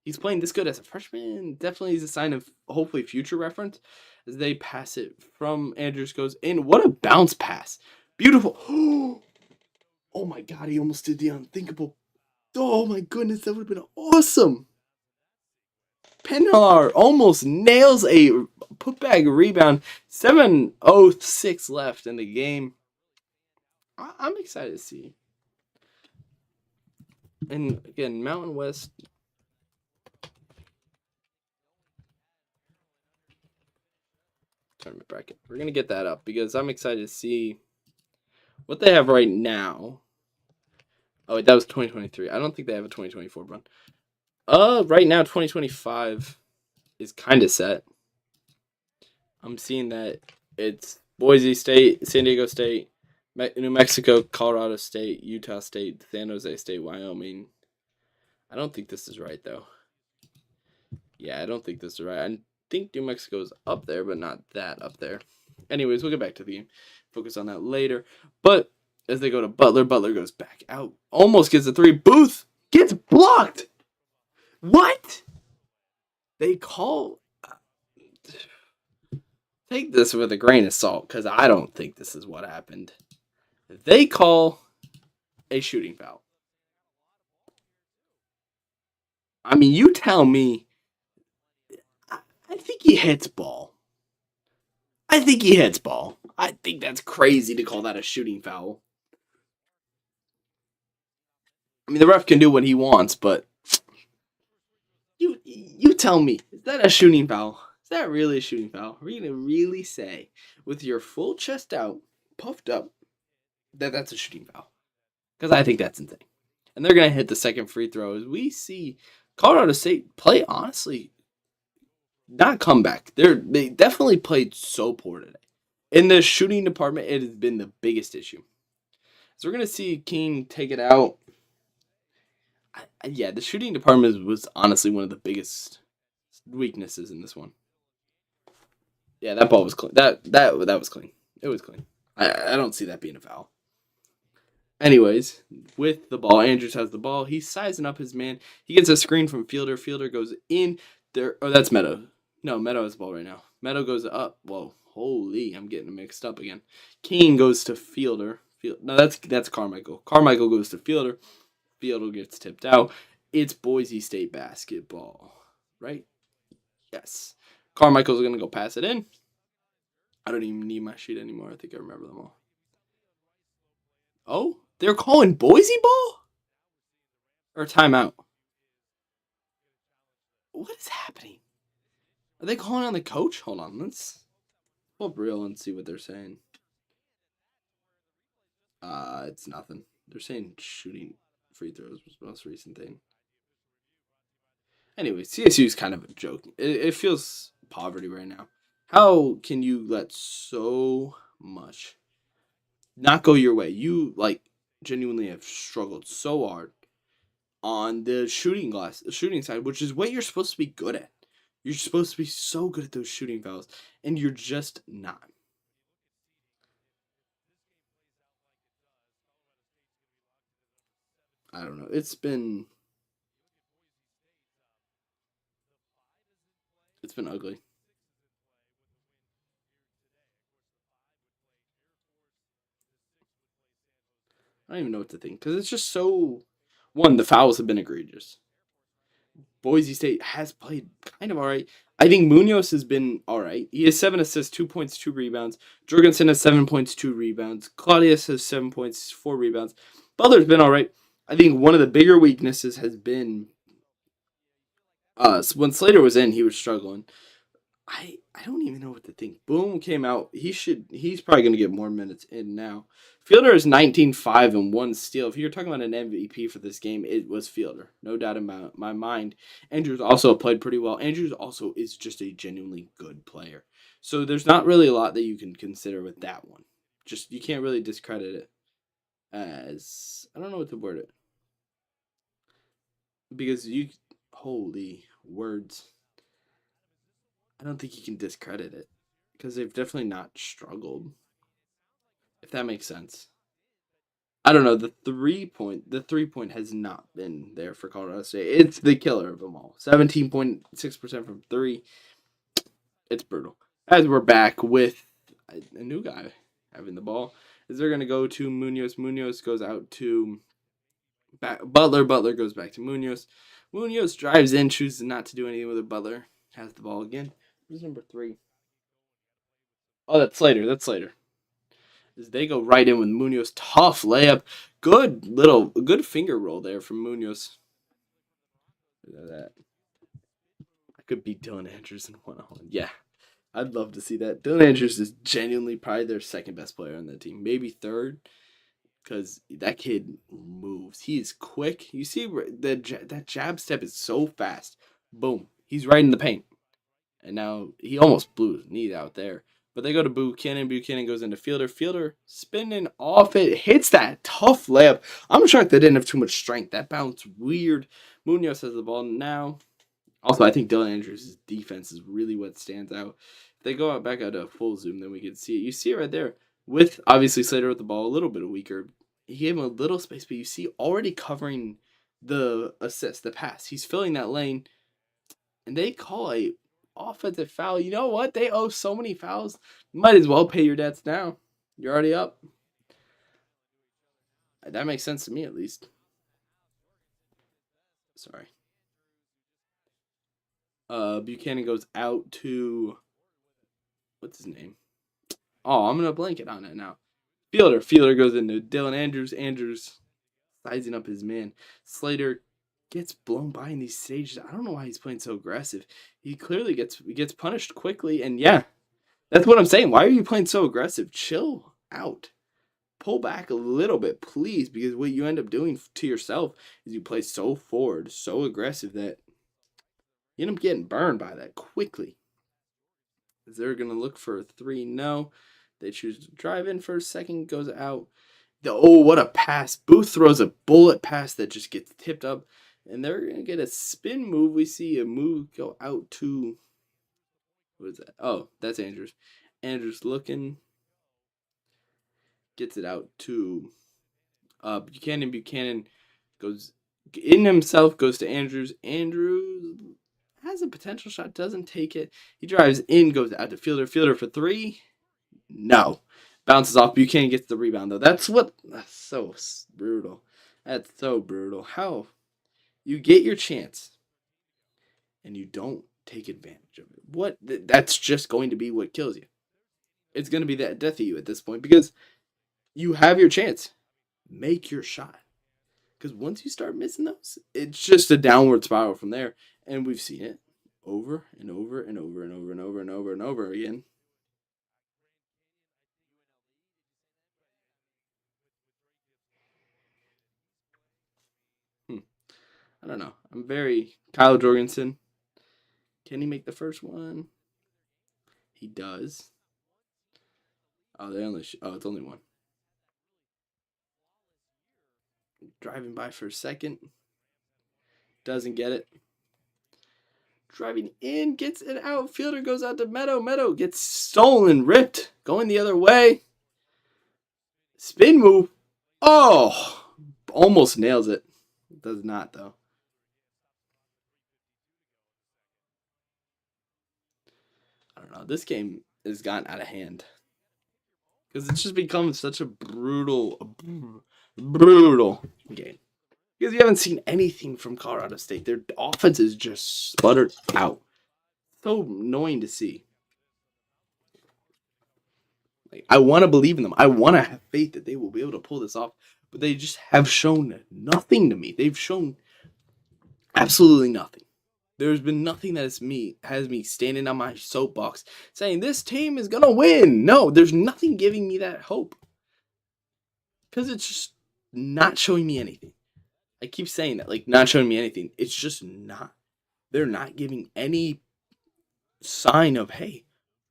he's playing this good as a freshman. Definitely is a sign of, hopefully, future reference. As they pass it from Andrews goes in. What a bounce pass. Beautiful. Oh my God, he almost did the unthinkable. Oh my goodness, that would have been awesome. Penhalar almost nails a putback rebound. 7:06 left in the game. I'm excited to see. And again, Mountain West. Tournament bracket. We're going to get that up because I'm excited to see what they have right now. Oh, wait, that was 2023. I don't think they have a 2024 run. Right now, 2025 is kind of set. I'm seeing that it's Boise State, San Diego State, New Mexico, Colorado State, Utah State, San Jose State, Wyoming. I don't think this is right, though. Yeah, I don't think this is right. I think New Mexico is up there, but not that up there. Anyways, we'll get back to the game. Focus on that later. But as they go to Butler, Butler goes back out. Almost gets a three. Booth gets blocked. What? They call... Take this with a grain of salt, because I don't think this is what happened. They call a shooting foul. I mean, you tell me. I think he hits ball. I think he hits ball. I think that's crazy to call that a shooting foul. I mean, the ref can do what he wants, but you tell me, is that a shooting foul? Is that really a shooting foul? Are you gonna really say, with your full chest out, puffed up, that that's a shooting foul? Because I think that's insane. And they're gonna hit the second free throw. As we see Colorado State play, honestly, not comeback. They definitely played so poor today. In the shooting department, it has been the biggest issue. So we're gonna see King take it out. Yeah, the shooting department was honestly one of the biggest weaknesses in this one. Yeah, that ball was clean. That was clean. It was clean. I don't see that being a foul. Anyways, with the ball, Andrews has the ball. He's sizing up his man. He gets a screen from Fielder. Fielder goes in there. Oh, that's Meadow. No, Meadow has the ball right now. Meadow goes up. Whoa, holy! I'm getting mixed up again. King goes to Fielder. No, that's Carmichael. Carmichael goes to Fielder. Fielder gets tipped out. It's Boise State basketball, right? Yes. Carmichael's gonna go pass it in. I don't even need my sheet anymore. I think I remember them all. Oh, they're calling Boise ball? Or timeout? What is happening? Are they calling on the coach? Hold on, let's pull up real and see what they're saying. It's nothing. They're saying shooting free throws was the most recent thing. Anyway, CSU's kind of a joke. It feels poverty right now. How can you let so much not go your way? You genuinely have struggled so hard on the shooting side, which is what you're supposed to be good at. You're supposed to be so good at those shooting fouls, and you're just not. I don't know. It's been ugly. I don't even know what to think because it's just so. One, the fouls have been egregious. Boise State has played kind of all right. I think Munoz has been all right. He has 7 assists, 2 points, 2 rebounds. Jorgensen has 7 points, 2 rebounds. Claudius has 7 points, 4 rebounds. Butler's been all right. I think one of the bigger weaknesses has been when Slater was in, he was struggling. I don't even know what to think. Boom came out. He's probably going to get more minutes in now. Fielder is 19-5 and 1 steal. If you're talking about an MVP for this game, it was Fielder. No doubt in my mind. Andrews also played pretty well. Andrews also is just a genuinely good player. So there's not really a lot that you can consider with that one. Just you can't really discredit it as I don't know what to word it. Because you holy words. I don't think you can discredit it because they've definitely not struggled. If that makes sense. I don't know. The 3 point has not been there for Colorado State. It's the killer of them all. 17.6% from three. It's brutal. As we're back with a new guy having the ball, is they're gonna go to Munoz. Munoz goes out to Butler. Butler goes back to Munoz. Munoz drives in, chooses not to do anything with it. Butler has the ball again. Who's number 3? Oh, that's Slater. That's Slater. As they go right in with Munoz. Tough layup. Good finger roll there from Munoz. Look at that. I could beat Dylan Andrews in one-on-one. Yeah, I'd love to see that. Dylan Andrews is genuinely probably their second best player on that team. Maybe third, because that kid moves. He is quick. You see that jab step is so fast. Boom. He's right in the paint. And now he almost blew his knee out there. But they go to Buchanan. Buchanan goes into Fielder. Fielder spinning off it. Hits that tough layup. I'm shocked they didn't have too much strength. That bounced weird. Munoz has the ball now. Also, I think Dylan Andrews' defense is really what stands out. If they go out back out a full zoom, then we can see it. You see it right there. With, obviously, Slater with the ball a little bit weaker. He gave him a little space, but you see already covering the assist, the pass. He's filling that lane. And they call a offensive foul. You know what? They owe so many fouls. Might as well pay your debts now. You're already up. That makes sense to me, at least. Sorry. Buchanan goes out to, what's his name? Oh, I'm gonna blanket on it now. Fielder goes into Dylan Andrews. Andrews sizing up his man. Slater gets blown by in these stages. I don't know why he's playing so aggressive. He clearly gets punished quickly, and yeah, that's what I'm saying. Why are you playing so aggressive? Chill out. Pull back a little bit, please, because what you end up doing to yourself is you play so forward, so aggressive that you end up getting burned by that quickly. Is they're gonna look for a three? No. They choose to drive in for a second, goes out. What a pass. Booth throws a bullet pass that just gets tipped up. And they're going to get a spin move. We see a move go out to, what is that? Oh, that's Andrews. Andrews looking. Gets it out to Buchanan. Buchanan goes in himself, goes to Andrews. Andrews has a potential shot, doesn't take it. He drives in, goes out to Fielder. Fielder for three. No. Bounces off. Buchanan gets the rebound, though. That's so brutal. That's so brutal. How you get your chance and you don't take advantage of it. That's just going to be what kills you. It's going to be that death of you at this point because you have your chance. Make your shot. Because once you start missing those, it's just a downward spiral from there. And we've seen it over and over and over and over and over and over and over again. I don't know. I'm very Kyle Jorgensen. Can he make the first one? He does. Oh, it's only one. Driving by for a second. Doesn't get it. Driving in, gets it out. Fielder goes out to Meadow. Meadow gets stolen, ripped, going the other way. Spin move. Oh, almost nails it. Does not, though. I don't know. This game has gotten out of hand. Because it's just become such a brutal game. Because you haven't seen anything from Colorado State. Their offense is just sputtered out. So annoying to see. Like, I want to believe in them. I want to have faith that they will be able to pull this off. But they just have shown nothing to me. They've shown absolutely nothing. There's been nothing that has me standing on my soapbox saying this team is gonna win. No, there's nothing giving me that hope. Because it's just not showing me anything. I keep saying that, like, not showing me anything. It's just not. They're not giving any sign of, hey,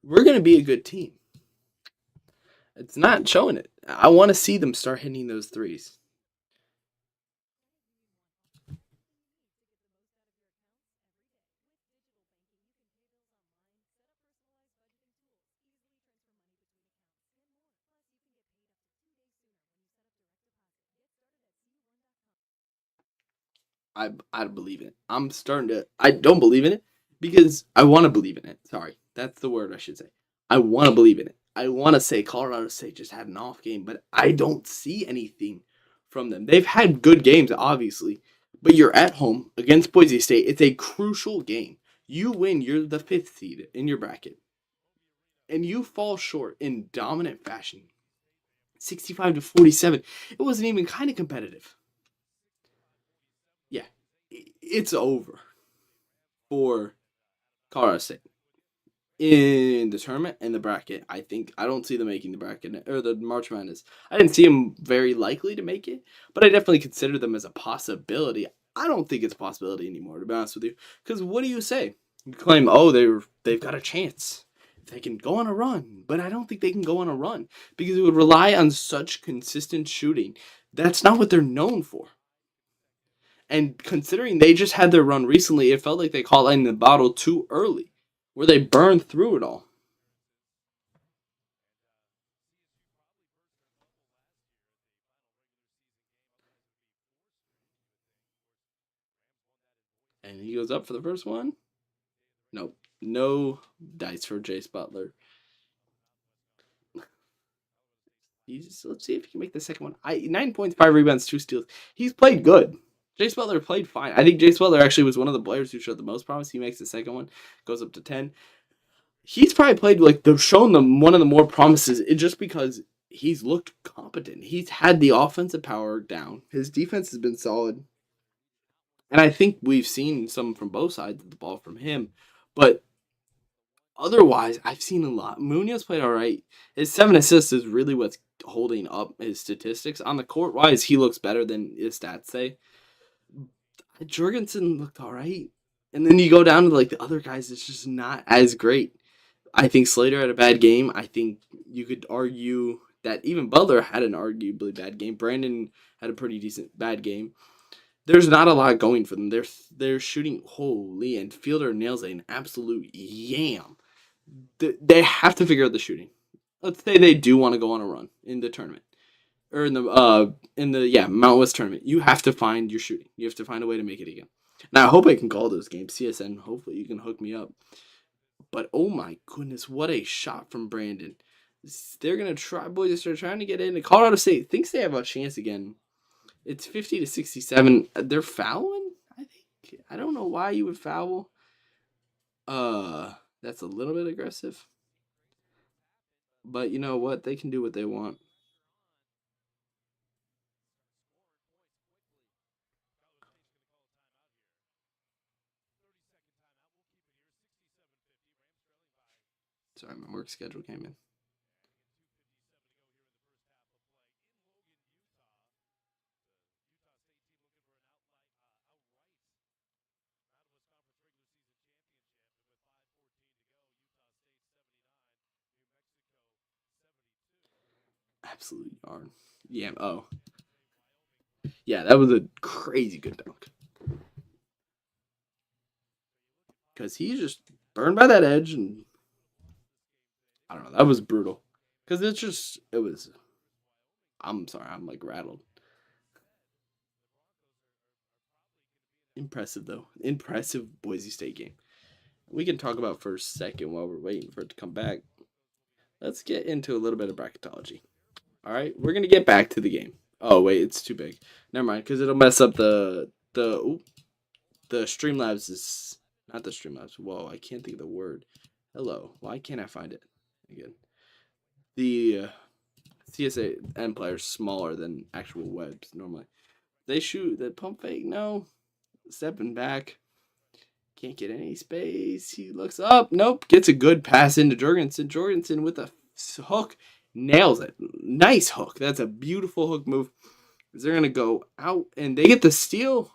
we're gonna be a good team. It's not showing it. I want to see them start hitting those threes. I believe in it. I'm starting to. I don't believe in it because I want to believe in it. Sorry, that's the word I should say. I want to believe in it. I want to say Colorado State just had an off game, but I don't see anything from them. They've had good games, obviously, but you're at home against Boise State. It's a crucial game. You win, you're the fifth seed in your bracket, and you fall short in dominant fashion, 65-47. It wasn't even kind of competitive. Yeah, it's over for Colorado State in the tournament and the bracket. I don't see them making the bracket or the March Madness. I didn't see them very likely to make it, but I definitely consider them as a possibility. I don't think it's a possibility anymore, to be honest with you. Because what do you say? You claim, oh, they've got a chance. They can go on a run, but I don't think they can go on a run because it would rely on such consistent shooting. That's not what they're known for. And considering they just had their run recently, it felt like they caught lightning in the bottle too early, where they burned through it all. And he goes up for the first one. Nope. No dice for Jace Butler. Let's see if he can make the second one. 9 points, 5 rebounds, 2 steals. He's played good. Jace Butler played fine. I think Jace Butler actually was one of the players who showed the most promise. He makes the second one, goes up to 10. He's probably played shown them one of the more promises just because he's looked competent. He's had the offensive power down. His defense has been solid. And I think we've seen some from both sides of the ball from him. But otherwise, I've seen a lot. Munoz played all right. His 7 assists is really what's holding up his statistics. On the court wise, he looks better than his stats say. Jorgensen looked all right. And then you go down to the other guys, it's just not as great. I think Slater had a bad game. I think you could argue that even Butler had an arguably bad game. Brandon had a pretty decent bad game. There's not a lot going for them. They're shooting holy, and Fielder nails an absolute yam. They have to figure out the shooting. Let's say they do want to go on a run in the tournament or in the Mountain West tournament. You have to find your shooting. You have to find a way to make it again. Now I hope I can call those games. CSN, hopefully you can hook me up. But oh my goodness, what a shot from Brandon. They're gonna try. Boys are trying to get in. Colorado State thinks they have a chance again. It's 50-67. They're fouling. I don't know why you would foul. That's a little bit aggressive. But you know what? They can do what they want. Sorry, my work schedule came in. Absolute yarn. Yeah. Oh. Yeah, that was a crazy good dunk. Because he's just burned by that edge, and I don't know. That was brutal. Because it was. I'm sorry. I'm rattled. Impressive though. Impressive Boise State game. We can talk about for a second while we're waiting for it to come back. Let's get into a little bit of bracketology. All right, we're gonna get back to the game. Oh wait, it's too big. Never mind, because it'll mess up the Streamlabs is not the Streamlabs. Whoa, I can't think of the word. Hello, why can't I find it again? The CSA players smaller than actual webs normally. They shoot the pump fake. No, stepping back. Can't get any space. He looks up. Nope. Gets a good pass into Jorgensen. Jorgensen with a hook. Nails it. Nice hook. That's a beautiful hook move. They're going to go out and they get the steal.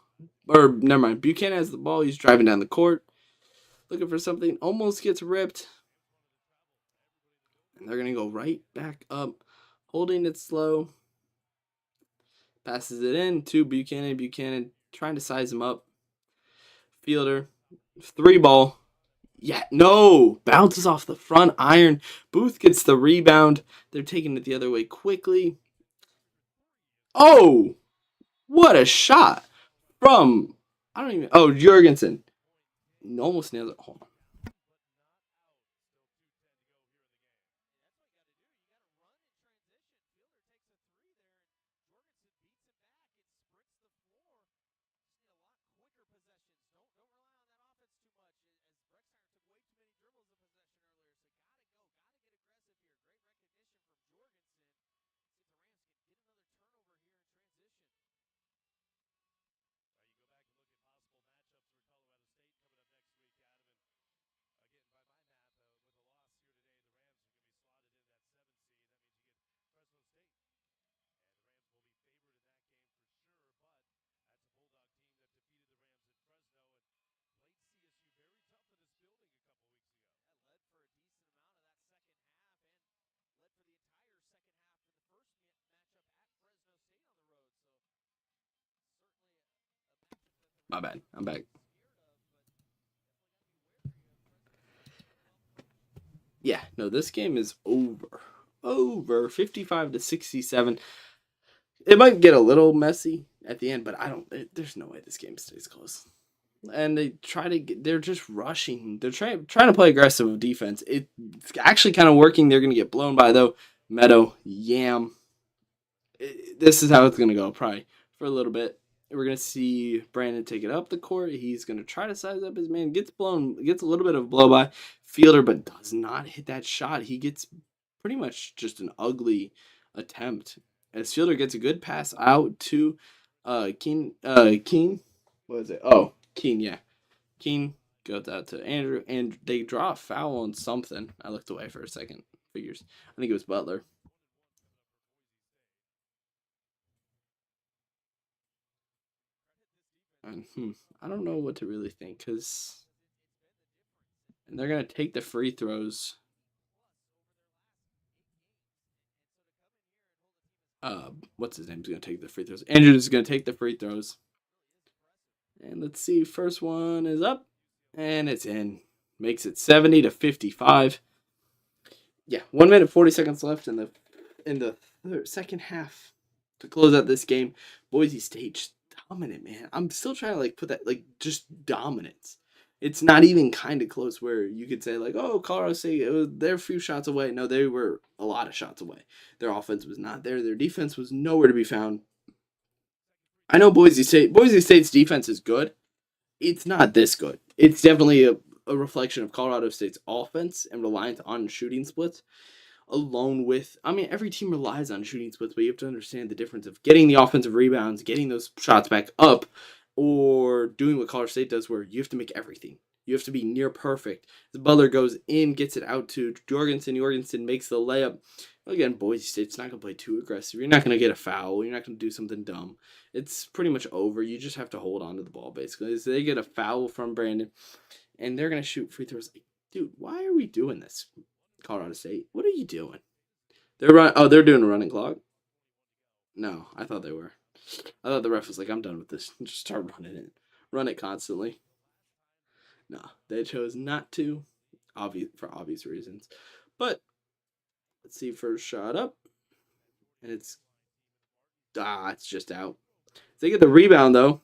Or, never mind. Buchanan has the ball. He's driving down the court. Looking for something. Almost gets ripped. And they're going to go right back up. Holding it slow. Passes it in to Buchanan. Buchanan trying to size him up. Fielder. 3-ball. Yeah, no. Bounces off the front iron. Booth gets the rebound. They're taking it the other way quickly. Oh, what a shot from, Jorgensen. Almost nails it. Hold on. My bad. I'm back. Yeah, no, this game is over. Over 55-67. It might get a little messy at the end, but there's no way this game stays close. And they're just rushing. They're trying to play aggressive defense. It's actually kind of working. They're going to get blown by, though. Meadow, Yam. This is how it's going to go, probably, for a little bit. We're going to see Brandon take it up the court. He's going to try to size up his man. Gets a little bit of blow by Fielder, but does not hit that shot. He gets pretty much just an ugly attempt. As Fielder gets a good pass out to Keen. What is it? Oh, Keen, yeah. Keen goes out to Andrew, and they draw a foul on something. I looked away for a second. Figures. I think it was Butler. And I don't know what to really think because and they're gonna take the free throws. What's his name's gonna take the free throws? Andrew's gonna take the free throws. And let's see, first one is up, and it's in. Makes it 70-55. Yeah, 1 minute 40 seconds left in the second half to close out this game. Boise State just dominant, man. I'm still trying to put that just dominance. It's not even kind of close where you could say oh, Colorado State, they're a few shots away. No, they were a lot of shots away. Their offense was not there. Their defense was nowhere to be found. I know Boise State's defense is good. It's not this good. It's definitely a reflection of Colorado State's offense and reliance on shooting splits. Along with, every team relies on shooting splits, but you have to understand the difference of getting the offensive rebounds, getting those shots back up, or doing what Colorado State does where you have to make everything. You have to be near perfect. The Butler goes in, gets it out to Jorgensen. Jorgensen makes the layup. Again, Boise State's not going to play too aggressive. You're not going to get a foul. You're not going to do something dumb. It's pretty much over. You just have to hold on to the ball, basically. So they get a foul from Brandon, and they're going to shoot free throws. Dude, why are we doing this? Colorado State, what are you doing? They're doing a running clock. No, I thought they were. I thought the ref was like, I'm done with this. Just start running it. Run it constantly. No, they chose not to, for obvious reasons. But let's see, first shot up, and it's just out. They get the rebound though,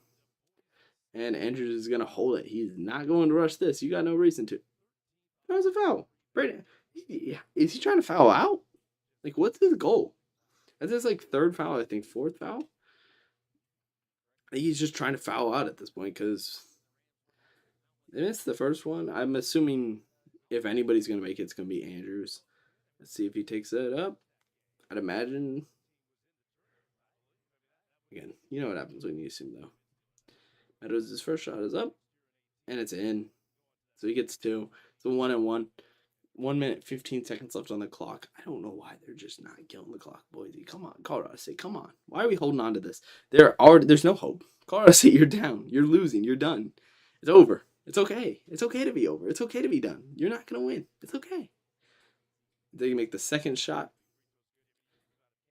and Andrews is gonna hold it. He's not going to rush this. You got no reason to. That was a foul. Brandon, is he trying to foul out? What's his goal? That's his third foul, I think, fourth foul. I think he's just trying to foul out at this point because they missed the first one. I'm assuming if anybody's gonna make it, it's gonna be Andrews. Let's see if he takes it up. I'd imagine. Again, you know what happens when you assume though. Meadows' first shot is up, and it's in. So he gets two. It's a 1-1. 1 minute 15 seconds left on the clock. I don't know why they're just not killing the clock, Boise. Come on, Colorado State. Come on. Why are we holding on to this? There's no hope. Colorado State, you're down. You're losing. You're done. It's over. It's okay. It's okay to be over. It's okay to be done. You're not gonna win. It's okay. They can make the second shot.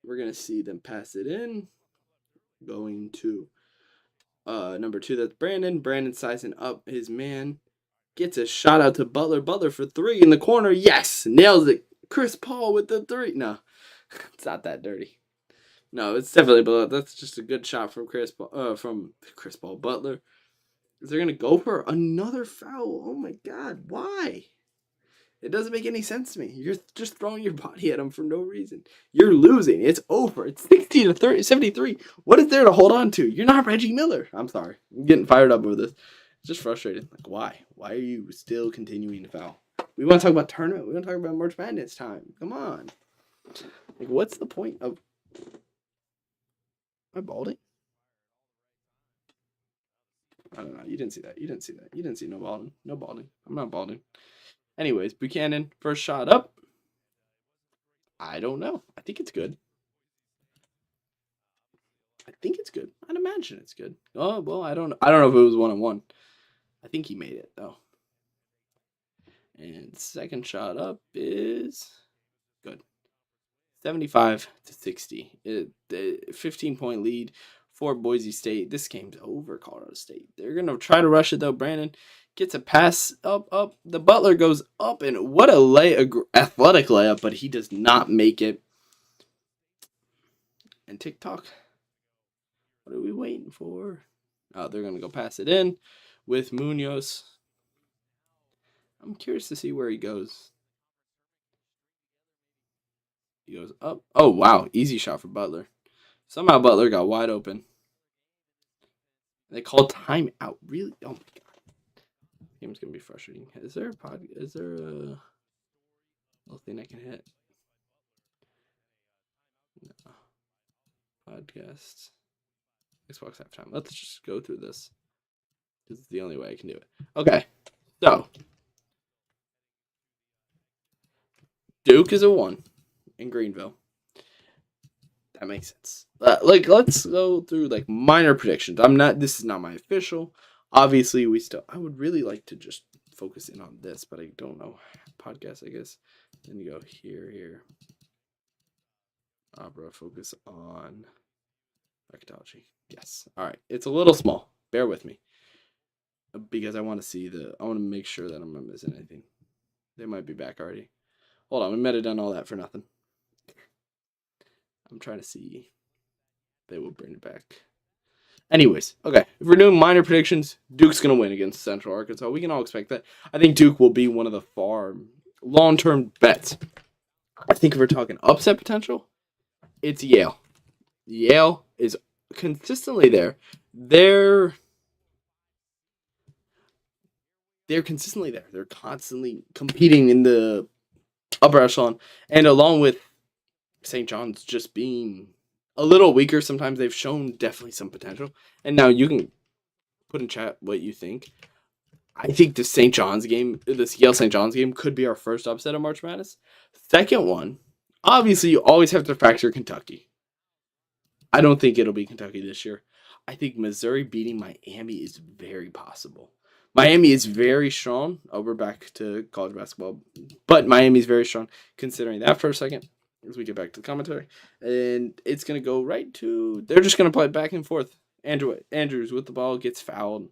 We're gonna see them pass it in. Going to number 2. That's Brandon. Brandon sizing up his man. Gets a shot out to Butler. Butler for 3 in the corner. Yes! Nails it. Chris Paul with the 3. No, it's not that dirty. No, it's definitely below. That's just a good shot from Chris Paul Butler. They're going to go for another foul. Oh my God. Why? It doesn't make any sense to me. You're just throwing your body at him for no reason. You're losing. It's over. It's 60-73. What is there to hold on to? You're not Reggie Miller. I'm sorry. I'm getting fired up over this. It's just frustrating. Why? Why are you still continuing to foul? We want to talk about tournament. We want to talk about March Madness time. Come on. What's the point of... Am I balding? I don't know. You didn't see that. You didn't see that. You didn't see no balding. No balding. I'm not balding. Anyways, Buchanan, first shot up. I don't know. I think it's good. I'd imagine it's good. Oh, well, I don't know if it was 1-1. I think he made it, though. And second shot up is good. 75-60. 15-point lead for Boise State. This game's over, Colorado State. They're going to try to rush it, though. Brandon gets a pass up. The Butler goes up, and what a athletic layup, but he does not make it. And TikTok, what are we waiting for? Oh, they're going to go pass it in with Munoz. I'm curious to see where he goes. He goes up. Oh, wow. Easy shot for Butler. Somehow Butler got wide open. They call timeout. Really? Oh my god. Game's gonna be frustrating. Is there a little thing I can hit? No. Podcast. Xbox halftime. Let's just go through this. This is the only way I can do it. Okay. So Duke is a 1 in Greenville. That makes sense. Let's go through minor predictions. This is not my official. Obviously, I would really like to just focus in on this, but I don't know. Podcast, I guess. Then you go here. Opera, focus on archaeology. Yes. All right. It's a little small. Bear with me. Because I want to make sure that I'm not missing anything. They might be back already. Hold on. We might have done all that for nothing. I'm trying to see if they will bring it back. Anyways, okay. If we're doing minor predictions, Duke's going to win against Central Arkansas. We can all expect that. I think Duke will be one of the far long-term bets. I think if we're talking upset potential, it's Yale. Yale is consistently there. They're consistently there. They're constantly competing in the upper echelon. And along with St. John's just being a little weaker, sometimes they've shown definitely some potential. And now you can put in chat what you think. I think this Yale St. John's game could be our first upset of March Madness. Second one, obviously you always have to factor Kentucky. I don't think it'll be Kentucky this year. I think Missouri beating Miami is very possible. Miami is very strong. Oh, we're back to college basketball. But Miami's very strong. Considering that for a second, as we get back to the commentary. And it's going to go right to... They're just going to play back and forth. Andrews with the ball gets fouled.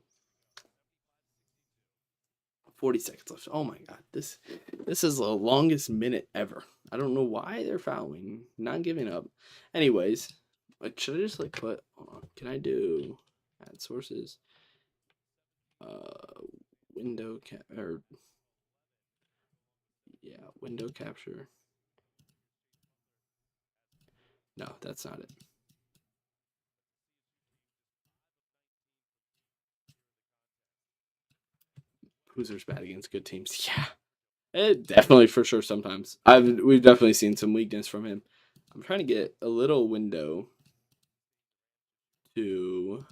40 seconds left. Oh my god. This is the longest minute ever. I don't know why they're fouling. Not giving up. Anyways, should I just put... Hold on. Can I do... Add sources? Window capture. No, that's not it. Hoosiers bad against good teams. Yeah. Definitely for sure sometimes. We've definitely seen some weakness from him. I'm trying to get a little window to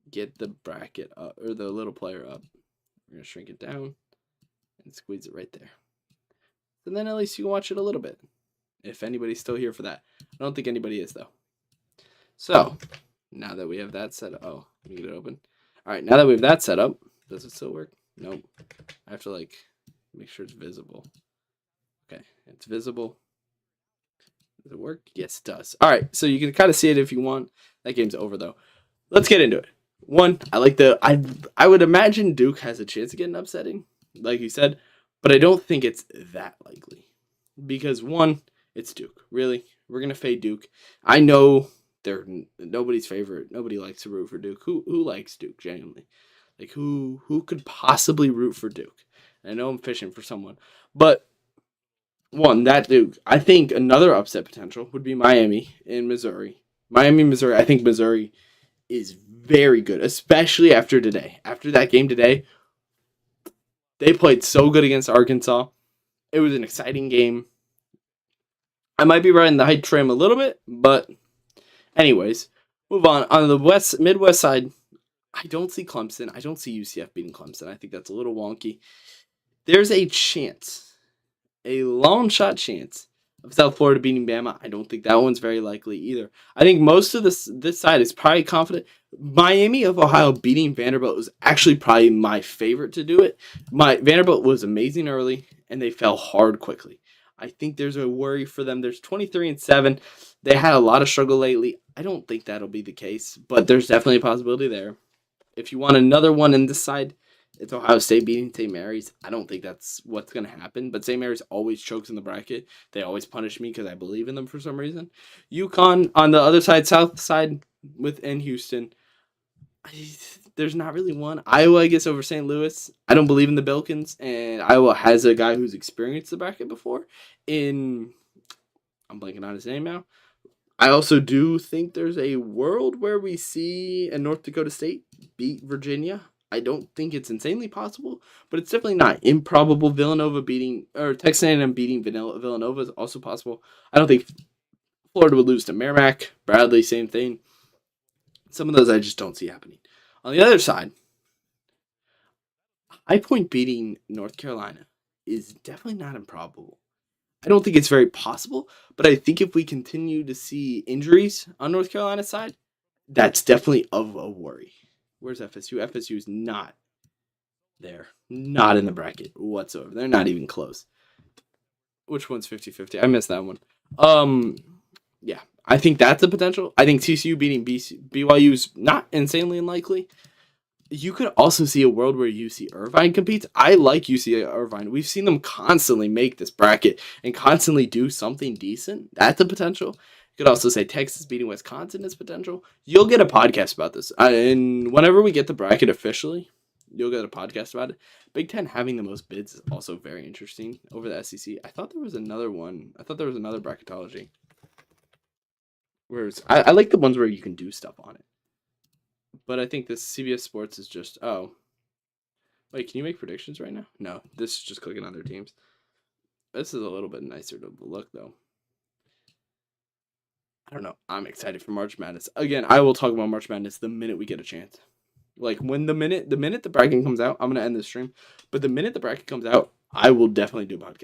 get the bracket up, or the little player up. We're going to shrink it down and squeeze it right there. And then at least you can watch it a little bit. If anybody's still here for that. I don't think anybody is, though. So, now that we have that set up. Oh, let me get it open. All right, now that we have that set up. Does it still work? Nope. I have to, make sure it's visible. Okay, it's visible. Does it work? Yes, it does. All right, so you can kind of see it if you want. That game's over, though. Let's get into it. One, I would imagine Duke has a chance of getting upsetting, like you said, but I don't think it's that likely. Because, one, it's Duke. Really? We're going to fade Duke. I know they're nobody's favorite. Nobody likes to root for Duke. Who likes Duke, genuinely? Who could possibly root for Duke? I know I'm fishing for someone. But, one, that Duke. I think another upset potential would be Miami in Missouri. Missouri. I think Missouri is very good, especially after today. After that game today, they played so good against Arkansas. It was an exciting game. I might be riding the hype train a little bit, but anyways, move on. On the Midwest side, I don't see Clemson. I don't see UCF beating Clemson. I think that's a little wonky. There's a chance, a long shot chance, of South Florida beating Bama. I don't think that one's very likely either. I think most of this side is probably confident. Miami of Ohio beating Vanderbilt was actually probably my favorite to do it. Vanderbilt was amazing early, and they fell hard quickly. I think there's a worry for them. There's 23-7. They had a lot of struggle lately. I don't think that'll be the case, but there's definitely a possibility there. If you want another one in this side, it's Ohio State beating St. Mary's. I don't think that's what's going to happen, but St. Mary's always chokes in the bracket. They always punish me because I believe in them for some reason. UConn on the other side, south side, within Houston. There's not really one. Iowa, I guess, over St. Louis. I don't believe in the Billikens, and Iowa has a guy who's experienced the bracket before. I'm blanking on his name now. I also do think there's a world where we see a North Dakota State beat Virginia. I don't think it's insanely possible, but it's definitely not improbable. Villanova beating or Texas A&M beating Villanova is also possible. I don't think Florida would lose to Merrimack. Bradley, same thing. Some of those I just don't see happening. On the other side, High Point beating North Carolina is definitely not improbable. I don't think it's very possible, but I think if we continue to see injuries on North Carolina's side, that's definitely of a worry. Where's FSU? FSU is not there. Not in the bracket whatsoever. They're not even close. Which one's 50-50? I missed that one. Yeah, I think that's a potential. I think TCU beating BYU is not insanely unlikely. You could also see a world where UC Irvine competes. I like UC Irvine. We've seen them constantly make this bracket and constantly do something decent. That's a potential. You could also say Texas beating Wisconsin is potential. You'll get a podcast about this. And whenever we get the bracket officially, you'll get a podcast about it. Big Ten having the most bids is also very interesting over the SEC. I thought there was another one. I thought there was another bracketology. Whereas I like the ones where you can do stuff on it. But I think this CBS Sports is just, oh. Wait, can you make predictions right now? No, this is just clicking on their teams. This is a little bit nicer to look, though. I don't know. I'm excited for March Madness. Again, I will talk about March Madness the minute we get a chance. Like, when the minute the bracket comes out, I'm going to end this stream. But the minute the bracket comes out, I will definitely do a podcast.